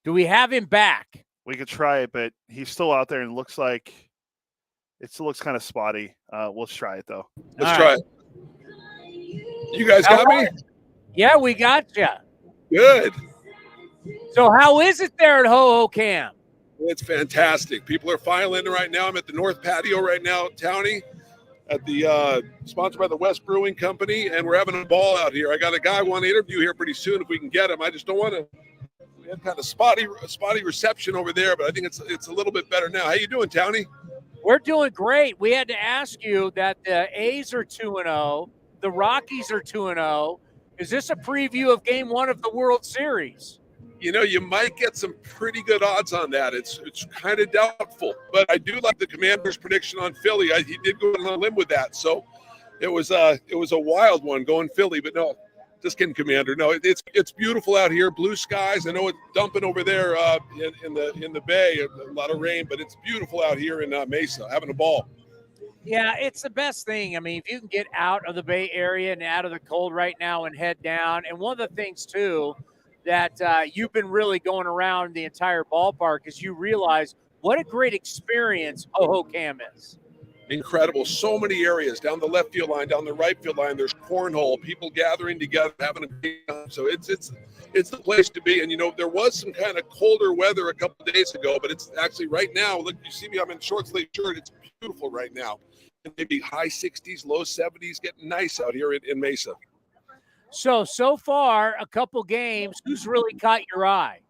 Do we have him back? We could try it, but he's still out there, and it still looks kind of spotty. We'll try it though. Let's try it. You guys got me? Yeah, we got you. Good. So how is it there at Hohokam? It's fantastic. People are filing in right now. I'm at the North Patio right now, Townie, at the sponsored by the West Brewing Company, and we're having a ball out here. I got a guy I want to interview here pretty soon if we can get him. I just don't want to. We had kind of spotty reception over there, but I think it's a little bit better now. How you doing, Townie? We're doing great. We had to ask you that the A's are 2-0, the Rockies are 2-0. Is this a preview of Game 1 of the World Series? You know, you might get some pretty good odds on that. It's kind of doubtful, but I do like the Commander's prediction on Philly. He did go on a limb with that, so it was a wild one going Philly. But no, just kidding, Commander. No, it's beautiful out here, blue skies. I know it's dumping over there in the bay, a lot of rain, but it's beautiful out here in Mesa, having a ball. Yeah, it's the best thing. I mean, if you can get out of the Bay Area and out of the cold right now and head down, and one of the things too that you've been really going around the entire ballpark is you realize what a great experience Hohokam is. Incredible. So many areas down the left field line, down the right field line. There's cornhole, people gathering together, having a great time. So it's the place to be. And, you know, there was some kind of colder weather a couple of days ago, but it's actually right now. Look, you see me, I'm in short sleeve shirt. It's beautiful right now. Maybe high 60s, low 70s, getting nice out here in Mesa. So far, a couple games, who's really caught your eye?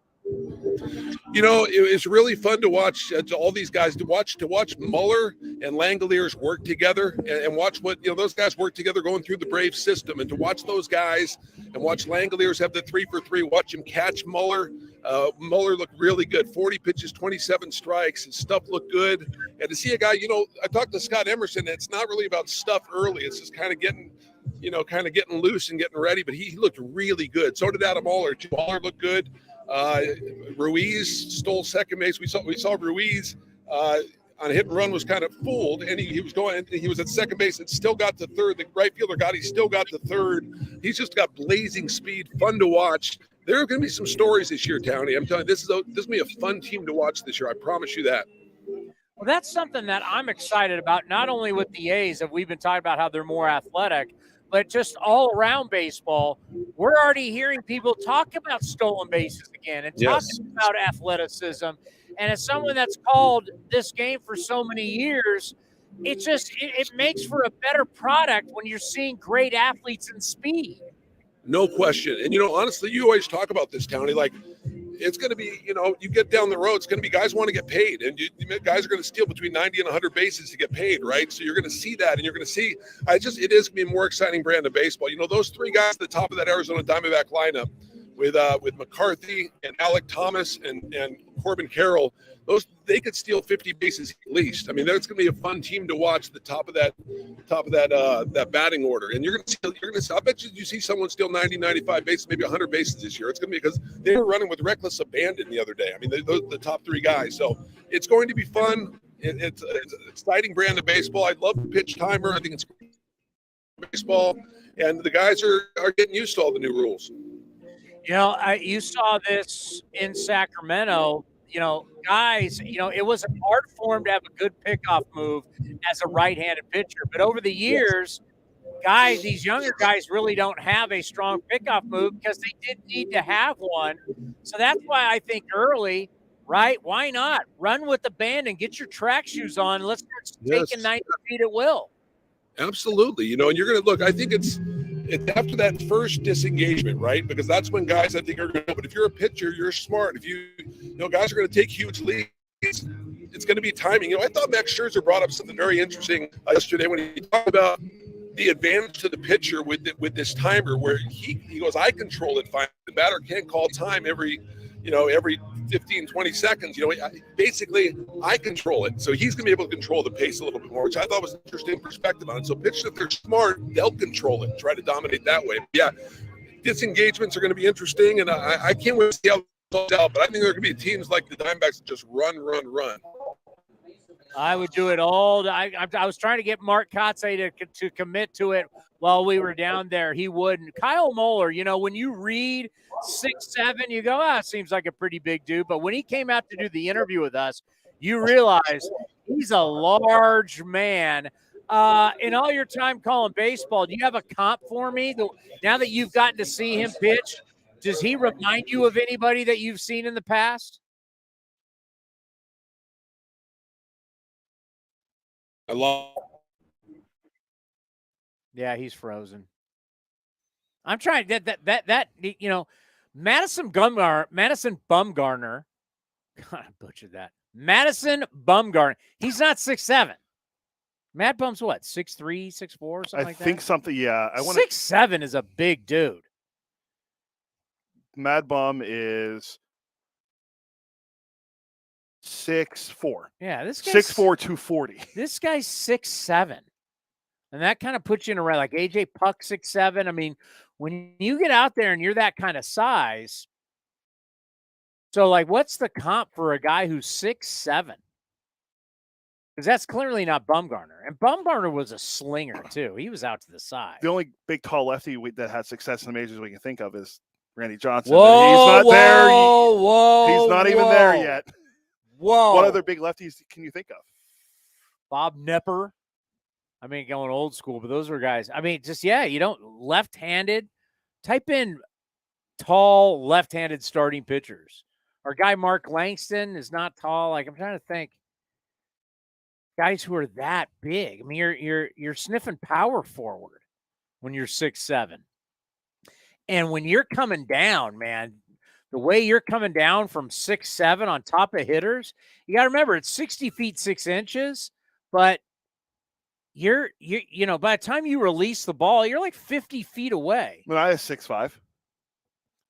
You know, it's really fun to watch all these guys, to watch Muller and Langoliers work together and watch what, you know, those guys work together going through the Braves system, and to watch those guys and watch Langoliers have the 3-for-3, watch him catch Muller. Muller looked really good, 40 pitches, 27 strikes. His stuff looked good. And to see a guy, you know, I talked to Scott Emerson, it's not really about stuff early. It's just kind of getting loose and getting ready, but he looked really good. So did Adam Muller. Muller looked good. Ruiz stole second base. We saw Ruiz on a hit and run, was kind of fooled, and he was at second base and still got to third. The right fielder he still got to third. He's just got blazing speed, fun to watch. There are going to be some stories this year, Townie. I'm telling you, this is going to be a fun team to watch this year. I promise you that. Well, that's something that I'm excited about, not only with the A's, that we've been talking about how they're more athletic, but just all around baseball. We're already hearing people talk about stolen bases again and talking about athleticism. And as someone that's called this game for so many years, it makes for a better product when you're seeing great athletes in speed. No question. And, you know, honestly, you always talk about this, Townie, like it's going to be, you know, you get down the road, it's going to be guys want to get paid, and guys are going to steal between 90 and 100 bases to get paid, right? So you're going to see that, and you're going to see, it is going to be a more exciting brand of baseball. You know, those three guys at the top of that Arizona Diamondback lineup with McCarthy and Alec Thomas and Corbin Carroll, they could steal 50 bases at least. I mean, that's going to be a fun team to watch. The top of that batting order, and you're going to see. I bet you see someone steal 90, 95 bases, maybe 100 bases this year. It's going to be because they were running with reckless abandon the other day. I mean, the top three guys. So it's going to be fun. It's an exciting brand of baseball. I love the pitch timer. I think it's baseball, and the guys are getting used to all the new rules. You know, you saw this in Sacramento. guys, it wasn't hard for him to have a good pickoff move as a right-handed pitcher. But over the years, these younger guys really don't have a strong pickoff move because they did need to have one. So that's why I think early, right? Why not run with the band and get your track shoes on? Let's start taking 90 feet at will. Absolutely. And you're going to look, I think it's after that first disengagement, right? Because that's when guys, I think, are going to, but if you're a pitcher, you're smart. If guys are going to take huge leads, it's going to be timing. I thought Max Scherzer brought up something very interesting yesterday when he talked about the advantage to the pitcher with this timer, where he goes, I control it fine. The batter can't call time every 15, 20 seconds. Basically, I control it. So he's going to be able to control the pace a little bit more, which I thought was an interesting perspective on it. So pitchers, if they're smart, they'll control it, try to dominate that way. But yeah, disengagements are going to be interesting, and I can't wait to see how it goes out. But I think there are going to be teams like the Diamondbacks that just run. I would do it all. I was trying to get Mark Kotsay to commit to it while we were down there. He wouldn't. Kyle Moeller, when you read 6'7", you go, it seems like a pretty big dude. But when he came out to do the interview with us, you realize he's a large man. In all your time calling baseball, do you have a comp for me? Now that you've gotten to see him pitch, does he remind you of anybody that you've seen in the past? Yeah, he's frozen. I'm trying that Madison Bumgarner. God, I butchered that. Madison Bumgarner. He's not 6'7". Mad Bum's what? 6'3", 6'4", something like that. I think something. Yeah, 6'7" is a big dude. Mad Bum is 6'4". Yeah, this guy's 6'4", 240. This guy's 6'7", and that kind of puts you in a right, like AJ Puck 6'7". I mean, when you get out there and you're that kind of size, so like, what's the comp for a guy who's 6'7"? Because that's clearly not Bumgarner, and Bumgarner was a slinger too. He was out to the side. The only big, tall lefty that had success in the majors we can think of is Randy Johnson. Whoa, he's not there. He's not even there whoa. yet. Whoa. What other big lefties can you think of? Bob Nepper. I mean, going old school, but those were guys. I mean, left-handed. Type in tall left-handed starting pitchers. Our guy Mark Langston is not tall. Like, I'm trying to think. Guys who are that big. I mean, you're sniffing power forward when you're 6'7". And when you're coming down, man, the way you're coming down from 6'7" on top of hitters, you got to remember it's 60 feet 6 inches, but you're by the time you release the ball, you're like 50 feet away. Well, I was 6'5".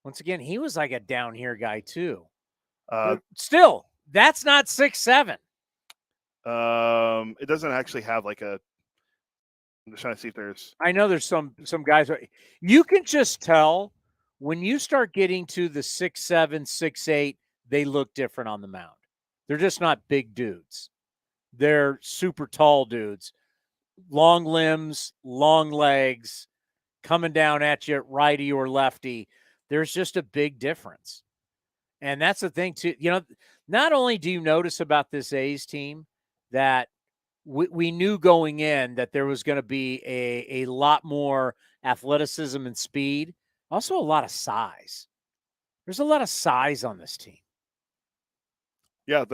Once again, he was like a down here guy too. Still, that's not 6'7". It doesn't actually have like a. I'm just trying to see if there's. I know there's some guys. You can just tell when you start getting to the 6'7", 6'8", they look different on the mound. They're just not big dudes. They're super tall dudes, long limbs, long legs, coming down at you, righty or lefty. There's just a big difference, and that's the thing too. Not only do you notice about this A's team that we knew going in that there was going to be a lot more athleticism and speed, also a lot of size. There's a lot of size on this team. Yeah,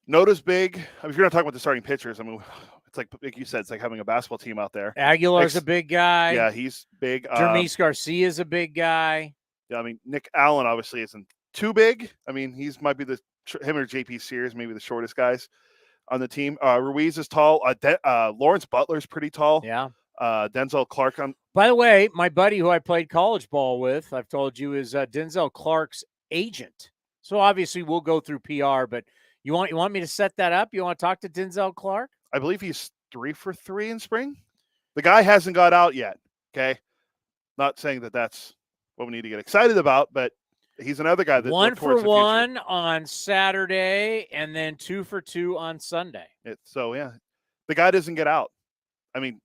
Noda's big. I mean, if you're not talking about the starting pitchers, I mean, it's like you said, it's like having a basketball team out there. Aguilar's a big guy. Yeah, he's big. Jermis Garcia's a big guy. Yeah, I mean, Nick Allen obviously isn't too big. I mean, might be him or JP Sears, maybe the shortest guys on the team. Ruiz is tall. Lawrence Butler's pretty tall. Yeah. Denzel Clark. By the way, my buddy who I played college ball with, I've told you, is Denzel Clark's agent. So obviously we'll go through PR, but you want me to set that up? You want to talk to Denzel Clark? I believe he's 3 for 3 in spring. The guy hasn't got out yet. Okay. Not saying that that's what we need to get excited about, but he's another guy that 1 for 1 on Saturday and then 2 for 2 on Sunday. The guy doesn't get out. I mean,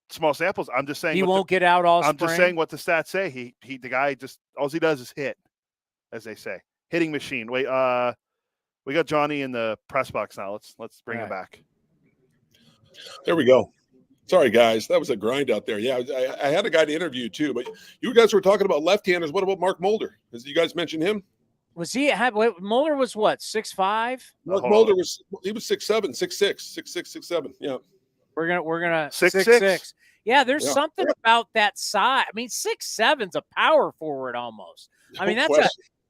small samples. I'm just saying he won't get out all spring. I'm just saying what the stats say. The guy just all he does is hit, as they say. hitting machine. Wait, we got Johnny in the press box now. Let's bring him back. There we go. Sorry, guys. That was a grind out there. Yeah, I had a guy to interview too, but you guys were talking about left-handers. What about Mark Mulder? Did you guys mention him? Was he? Mulder was what? 6'5"? Mark Mulder was 6'7", 6'6", 6'7". Yeah. We're gonna 6'6". Yeah, there's something about that size. I mean, 6'7's a power forward almost. I mean,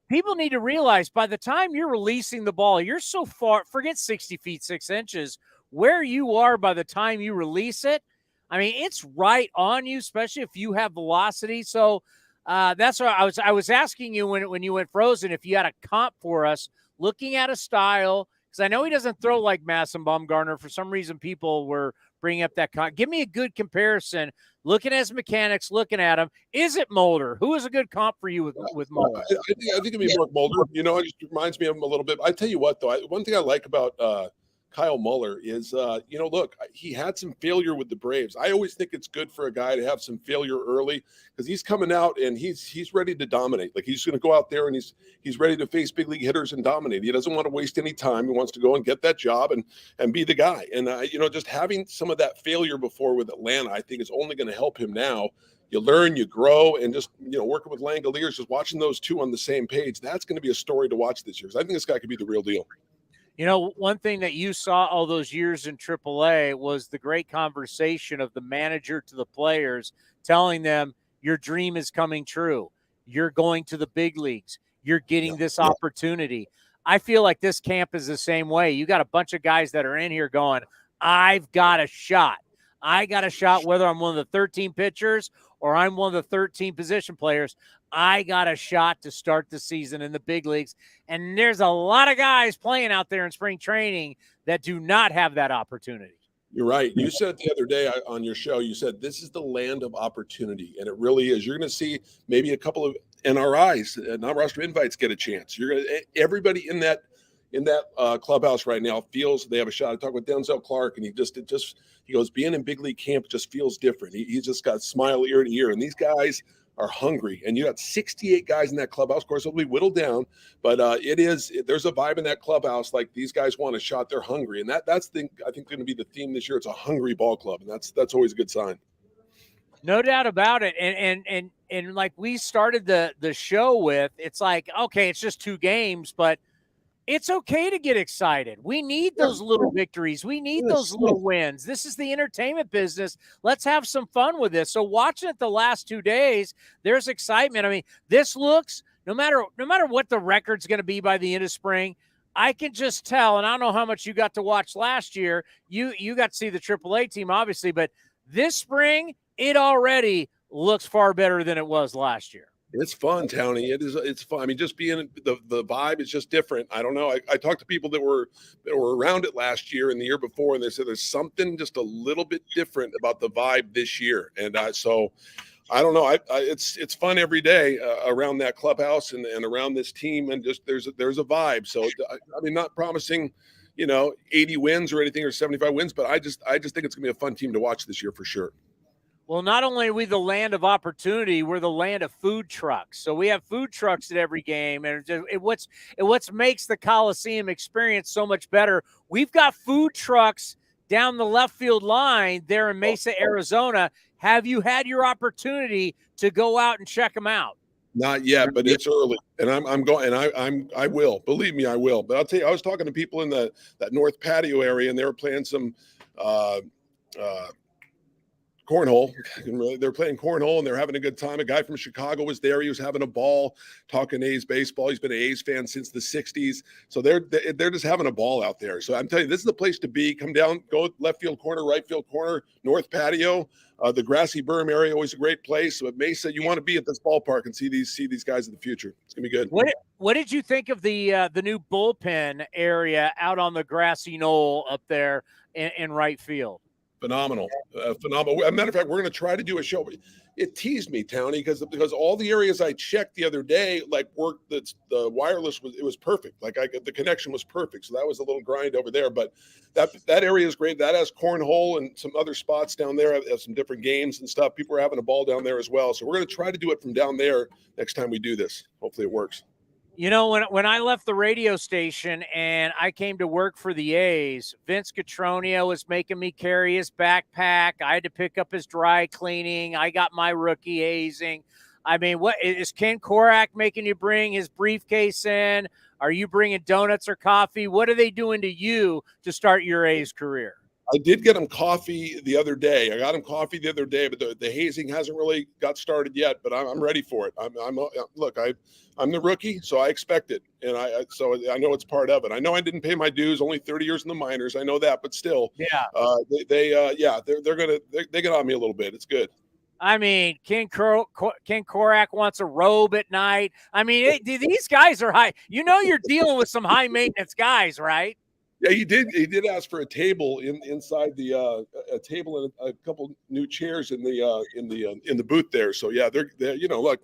people need to realize by the time you're releasing the ball, you're so far. Forget 60 feet 6 inches. Where you are by the time you release it, I mean, it's right on you, especially if you have velocity. So that's why I was asking you when you went frozen if you had a comp for us, looking at a style, because I know he doesn't throw like Masson Bumgarner. For some reason, people were bringing up that comp. Give me a good comparison. Looking at his mechanics, looking at him, is it Mulder? Who is a good comp for you with Mulder? I think it'd be Mark Mulder. You know, it just reminds me of him a little bit. I tell you what, though, one thing I like about Kyle Muller is, look, he had some failure with the Braves. I always think it's good for a guy to have some failure early because he's coming out and he's ready to dominate. Like he's going to go out there and he's ready to face big league hitters and dominate. He doesn't want to waste any time. He wants to go and get that job and be the guy. And, just having some of that failure before with Atlanta, I think is only going to help him now. You learn, you grow, and just, working with Langoliers, just watching those two on the same page, that's going to be a story to watch this year because I think this guy could be the real deal. One thing that you saw all those years in AAA was the great conversation of the manager to the players telling them your dream is coming true. You're going to the big leagues. You're getting this opportunity. I feel like this camp is the same way. You got a bunch of guys that are in here going, I've got a shot. I got a shot whether I'm one of the 13 pitchers or I'm one of the 13 position players. I got a shot to start the season in the big leagues. And there's a lot of guys playing out there in spring training that do not have that opportunity. You're right. You said the other day on your show, you said this is the land of opportunity, and it really is. You're going to see maybe a couple of NRIs, non-roster invites, get a chance. Everybody in that clubhouse right now feels they have a shot. I talked with Denzel Clark, and he goes, being in big league camp just feels different. He's just got smile ear to ear, and these guys are hungry. And you got 68 guys in that clubhouse. Of course, it'll be whittled down, but there's a vibe in that clubhouse. Like these guys want a shot. They're hungry. And that's I think going to be the theme this year. It's a hungry ball club. And that's always a good sign. No doubt about it. And like we started the show with, it's like, okay, it's just 2 games, but it's okay to get excited. We need those little victories. We need those little wins. This is the entertainment business. Let's have some fun with this. So watching it the last 2 days, there's excitement. I mean, this looks, no matter what the record's going to be by the end of spring, I can just tell, and I don't know how much you got to watch last year. You got to see the AAA team, obviously, but this spring, it already looks far better than it was last year. It's fun, Townie. It's fun. I mean, just being the vibe is just different. I don't know. I talked to people that were around it last year and the year before, and they said there's something just a little bit different about the vibe this year. And so I don't know. It's fun every day around that clubhouse and around this team, and just there's a vibe. So I mean, not promising 80 wins or anything or 75 wins, but I just think it's gonna be a fun team to watch this year for sure. Well, not only are we the land of opportunity, we're the land of food trucks. So we have food trucks at every game, and what makes the Coliseum experience so much better, we've got food trucks down the left field line there in Mesa, Arizona. Have you had your opportunity to go out and check them out? Not yet, but it's early, and I'm going, and I will. Believe me, I will. But I'll tell you, I was talking to people in that north patio area, and they were playing some cornhole. They're playing cornhole and they're having a good time. A guy from Chicago was there. He was having a ball talking A's baseball. He's been an A's fan since the 60s. So they're just having a ball out there. So I'm telling you, this is the place to be. Come down, go left field corner, right field corner, north patio. The grassy berm area, always a great place. So at Mesa, you want to be at this ballpark and see these guys in the future. It's gonna be good. What did you think of the new bullpen area out on the grassy knoll up there in right field? Phenomenal. As a matter of fact, we're going to try to do a show. It teased me, Townie, because all the areas I checked the other day, like worked, the wireless was perfect. Like the connection was perfect. So that was a little grind over there, but that area is great. That has cornhole and some other spots down there, have some different games and stuff. People are having a ball down there as well. So we're going to try to do it from down there next time we do this. Hopefully it works. You know, when I left the radio station and I came to work for the A's, Vince Cotroneo was making me carry his backpack. I had to pick up his dry cleaning. I got my rookie hazing. I mean, what is Ken Korak making you bring his briefcase in? Are you bringing donuts or coffee? What are they doing to you to start your A's career? I did get him coffee the other day. I got him coffee the other day, but the hazing hasn't really got started yet. But I'm ready for it. I'm the rookie, so I expect it, and so I know it's part of it. I know I didn't pay my dues, only 30 years in the minors. I know that, but still, yeah, they get on me a little bit. It's good. I mean, Ken Korak wants a robe at night. I mean, these guys are high. You know, you're dealing with some high maintenance guys, right? Yeah, he did ask for a table inside the a table and a couple new chairs in the booth there. So yeah, they're look,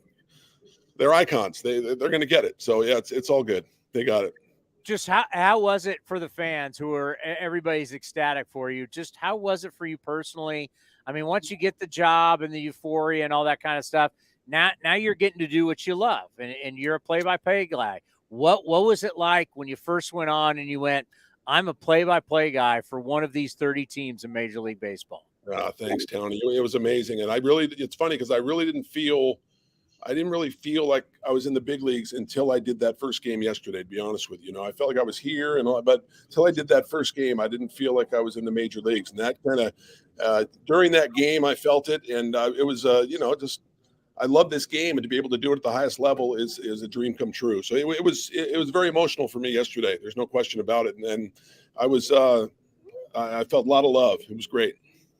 they're icons. They're going to get it. So yeah, it's all good. They got it. Just how was it for the fans who are everybody's ecstatic for you? Just how was it for you personally? I mean, once you get the job and the euphoria and all that kind of stuff, now you're getting to do what you love, and you're a play-by-play guy. What was it like when you first went on and you went, I'm a play-by-play guy for one of these 30 teams in Major League Baseball? Thanks, Tony. It was amazing. And it's funny because I didn't really feel like I was in the big leagues until I did that first game yesterday, to be honest with you. I felt like I was here but until I did that first game, I didn't feel like I was in the major leagues. And that kind of, during that game, I felt it. And it was, I love this game, and to be able to do it at the highest level is a dream come true. So it was very emotional for me yesterday. There's no question about it. And I felt a lot of love. It was great.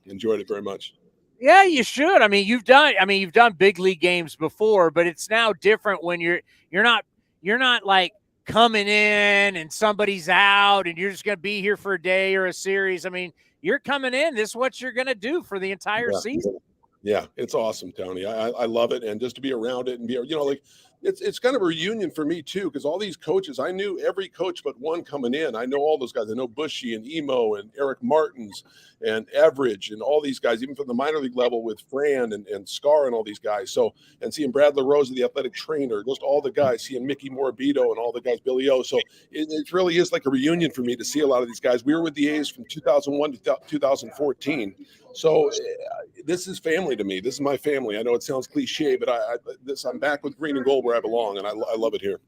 Enjoyed it very much. Yeah, you should. I mean, you've done big league games before, but it's now different when you're not like coming in and somebody's out and you're just going to be here for a day or a series. I mean, you're coming in. This is what you're going to do for the entire season. Yeah, it's awesome, Tony. I love it, and just to be around it and be, it's kind of a reunion for me too, because all these coaches, I knew every coach but one coming in. I know all those guys. I know Bushy and Emo and Eric Martins and Everidge and all these guys, even from the minor league level with Fran and Scar and all these guys. So, and seeing Brad LaRosa, the athletic trainer, just all the guys, seeing Mickey Morabito and all the guys, Billy O. So it really is like a reunion for me to see a lot of these guys. We were with the A's from 2001 to 2014. So this is family to me. This is my family. I know it sounds cliche, but I'm back with green and gold where I belong, and I love it here.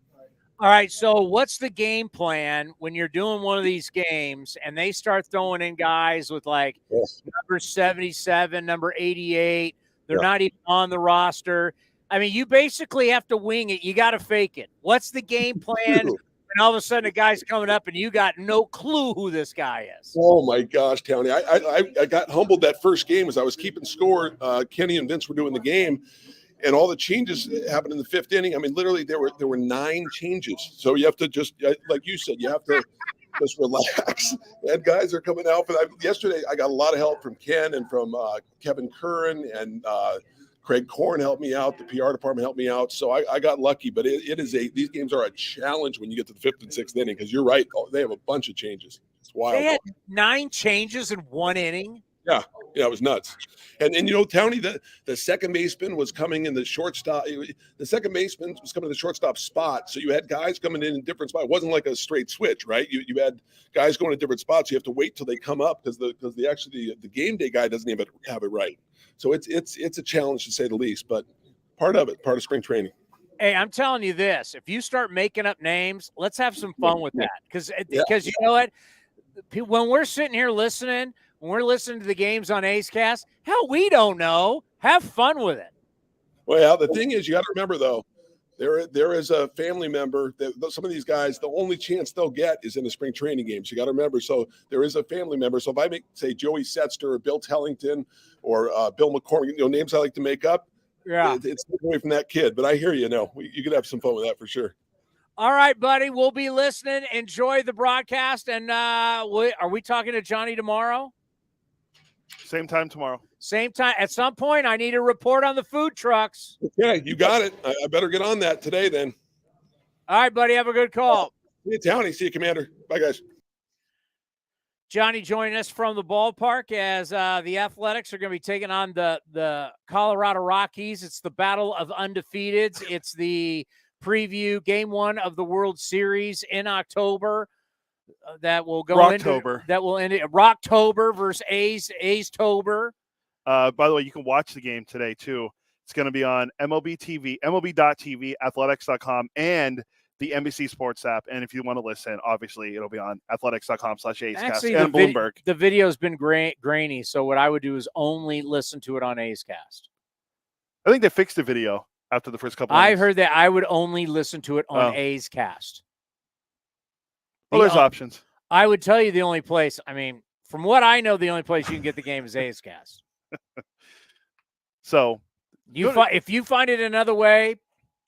All right, so what's the game plan when you're doing one of these games and they start throwing in guys with like number 77, number 88? They're not even on the roster. I mean, you basically have to wing it. You got to fake it. What's the game plan? And all of a sudden, a guy's coming up, and you got no clue who this guy is. Oh my gosh, Tony! I got humbled that first game as I was keeping score. Kenny and Vince were doing the game, and all the changes happened in the fifth inning. I mean, literally, there were 9 changes. So you have to just, like you said, you have to just relax. And guys are coming out for that. Yesterday, I got a lot of help from Ken and from Kevin Curran and. Craig Korn helped me out. The PR department helped me out. So I got lucky, but these games are a challenge when you get to the 5th and 6th inning, because you're right. They have a bunch of changes. It's wild. They had 9 changes in 1 inning. Yeah, it was nuts. And Tony, the second baseman was coming in the shortstop. The second baseman was coming in the shortstop spot. So you had guys coming in different spots. It wasn't like a straight switch, right? You had guys going to different spots. You have to wait till they come up because the game day guy doesn't even have it right. So it's a challenge to say the least, but part of spring training. Hey, I'm telling you this: if you start making up names, let's have some fun with that. Because you know what? When we're sitting here listening, when we're listening to the games on A's Cast, hell, we don't know. Have fun with it. Well, the thing is, you got to remember though, there is a family member that some of these guys, the only chance they'll get is in the spring training games. You got to remember. So there is a family member. So if I say Joey Setzer or Bill Tellington or Bill McCormick, names I like to make up. Yeah, it's away from that kid. But I hear you. You could have some fun with that for sure. All right, buddy. We'll be listening. Enjoy the broadcast. And are we talking to Johnny tomorrow? Same time tomorrow. Same time. At some point, I need a report on the food trucks. Okay, you got it. I better get on that today then. All right, buddy. Have a good call. See you, Townie. See you, Commander. Bye, guys. Johnny joining us from the ballpark as the Athletics are going to be taking on the Colorado Rockies. It's the battle of undefeateds. It's the preview Game 1 of the World Series in October. That will go Rocktober. into that will end it Rocktober versus A's-tober. By the way, you can watch the game today too. It's going to be on MLB TV, MLB.TV, athletics.com, and the NBC Sports app. And if you want to listen, obviously it'll be on athletics.com/A's Actually, and Bloomberg. The video's been grainy, so what I would do is only listen to it on A's Cast. I think they fixed the video after the first couple. I heard that I would only listen to it on A's Cast. Well, there's options. I would tell you the only place, I mean, from what I know, the only place you can get the game is A's Cast. So if you find it another way,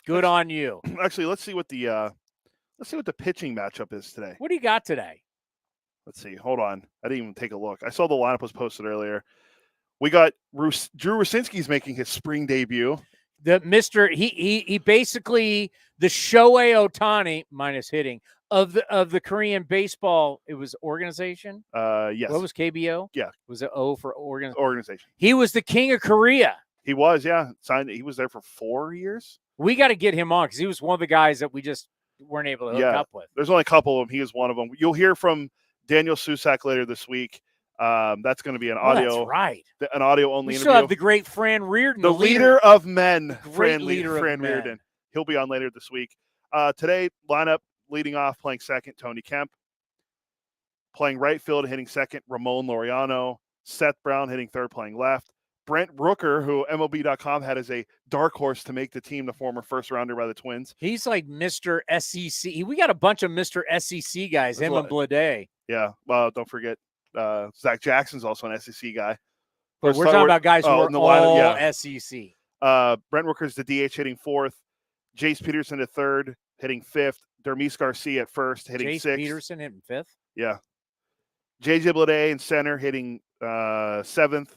good on you. Actually, let's see what the pitching matchup is today. What do you got today? Let's see. Hold on. I didn't even take a look. I saw the lineup was posted earlier. We got Drew Rucinski's making his spring debut. He basically the Shohei Ohtani minus hitting of the Korean baseball. It was organization. Yes. What was KBO? Yeah. Was it O for organization? He was the king of Korea. He was, yeah. Signed. He was there for 4 years. We got to get him on because he was one of the guys that we just weren't able to hook up with. There's only a couple of them. He is one of them. You'll hear from Daniel Susak later this week. That's going to be an audio. That's right. An audio only we interview. Still have the great Fran Reardon, the leader of men. Fran Reardon. Men. He'll be on later this week. Today, lineup leading off, playing second, Tony Kemp. Playing right field, hitting second, Ramon Laureano. Seth Brown hitting third, playing left. Brent Rooker, who MLB.com had as a dark horse to make the team, the former first rounder by the Twins. He's like Mr. SEC. We got a bunch of Mr. SEC guys, him and Blade. Yeah. Well, don't forget, Zach Jackson's also an SEC guy. But we're talking about guys who are all SEC. Brent Rooker's the DH hitting fourth. Jace Peterson at third, hitting fifth. Dermis Garcia at first, hitting Jace sixth. Peterson hitting fifth? Yeah. JJ Blade in center, hitting seventh.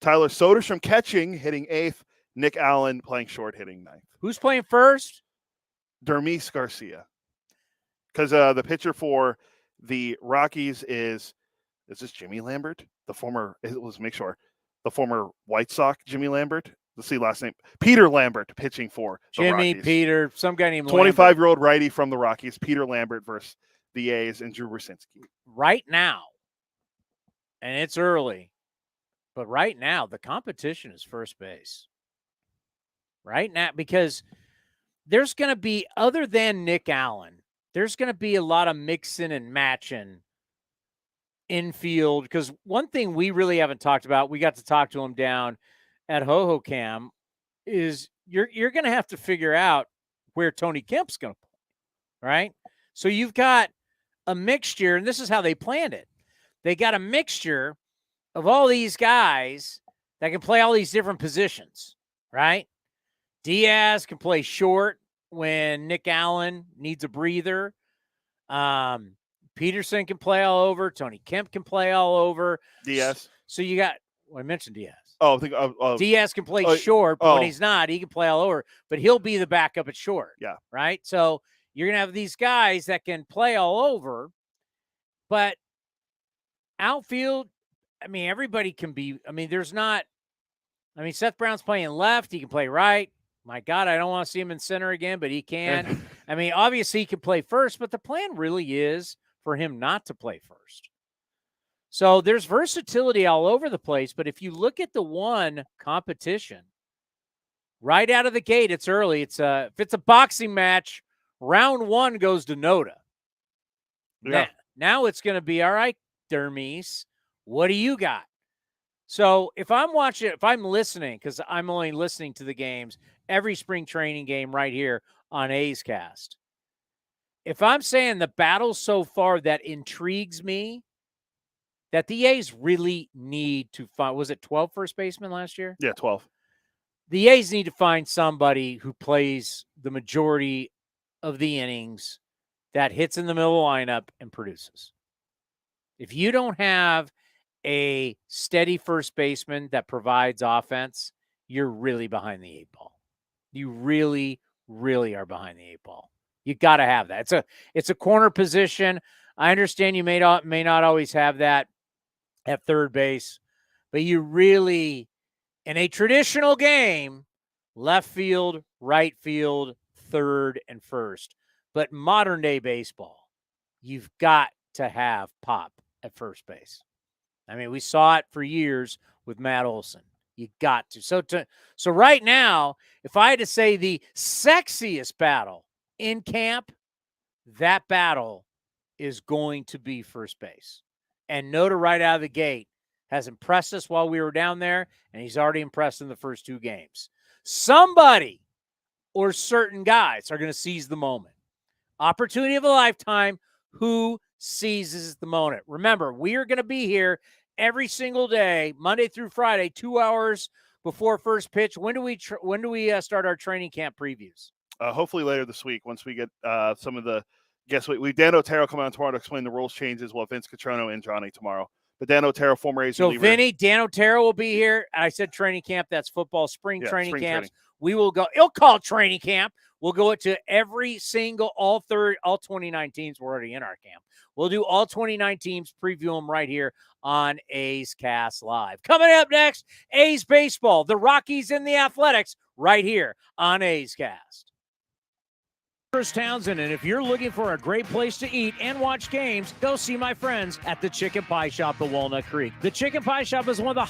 Tyler Soderstrom catching, hitting eighth. Nick Allen playing short, hitting ninth. Who's playing first? Dermis Garcia. Because the pitcher for the Rockies is this Jimmy Lambert? The former White Sox Jimmy Lambert. Let's see last name. Peter Lambert pitching for the Jimmy, Rockies. Peter, some guy named 25-year-old righty from the Rockies, Peter Lambert versus the A's and Drew Rucinski. Right now, and it's early, but right now the competition is first base. Right now, because there's going to be, other than Nick Allen, there's going to be a lot of mixing and matching infield. Because one thing we really haven't talked about, we got to talk to him down at Hohokam, is you're going to have to figure out where Tony Kemp's going to play, right? So you've got a mixture, and this is how they planned it. They got a mixture of all these guys that can play all these different positions, right? Diaz can play short when Nick Allen needs a breather. Peterson can play all over. Tony Kemp can play all over. Diaz. So you got, I mentioned Diaz. Oh, Diaz can play short, but when he's not, he can play all over. But he'll be the backup at short. Yeah. Right? So you're going to have these guys that can play all over. But outfield, I mean, everybody can be. I mean, Seth Brown's playing left. He can play right. My God, I don't want to see him in center again, but he can. I mean, obviously he can play first, but the plan really is for him not to play first. So there's versatility all over the place. But if you look at the one competition, right out of the gate, it's early. If it's a boxing match, round one goes to Noda. Yeah. Now it's going to be, all right, Dermis, what do you got? So if I'm listening, because I'm only listening to the games, every spring training game right here on A's Cast. If I'm saying the battle so far that intrigues me, that the A's really need to find, was it 12 first basemen last year? Yeah, 12. The A's need to find somebody who plays the majority of the innings, that hits in the middle of the lineup and produces. If you don't have a steady first baseman that provides offense, you're really behind the eight ball. You really, really are behind the eight ball. You got to have that. It's a corner position. I understand you may not always have that at third base, but you really, in a traditional game, left field, right field, third and first. But modern day baseball, you've got to have pop at first base. I mean, we saw it for years with Matt Olson. You got to. So right now, if I had to say the sexiest battle in camp, that battle is going to be first base. And Noda right out of the gate has impressed us while we were down there, and he's already impressed in the first 2 games. Somebody or certain guys are going to seize the moment. Opportunity of a lifetime. Who seizes the moment? Remember, we are going to be here every single day, Monday through Friday, 2 hours before first pitch. When do we start our training camp previews? Hopefully later this week, once we get some of the guests. We Dan Otero coming on tomorrow to explain the rules changes. We'll have Vince Catrono and Johnny tomorrow. But Dan Otero, former A's reliever. So Vinny, Dan Otero will be here. I said training camp. That's football spring training camps. We will go. It'll call training camp. We'll go to every single, all 29 teams. We're already in our camp. We'll do all 29 teams, preview them right here on A's Cast Live. Coming up next, A's baseball, the Rockies and the Athletics, right here on A's Cast. Chris Townsend, and if you're looking for a great place to eat and watch games, go see my friends at the Chicken Pie Shop at Walnut Creek. The Chicken Pie Shop is one of the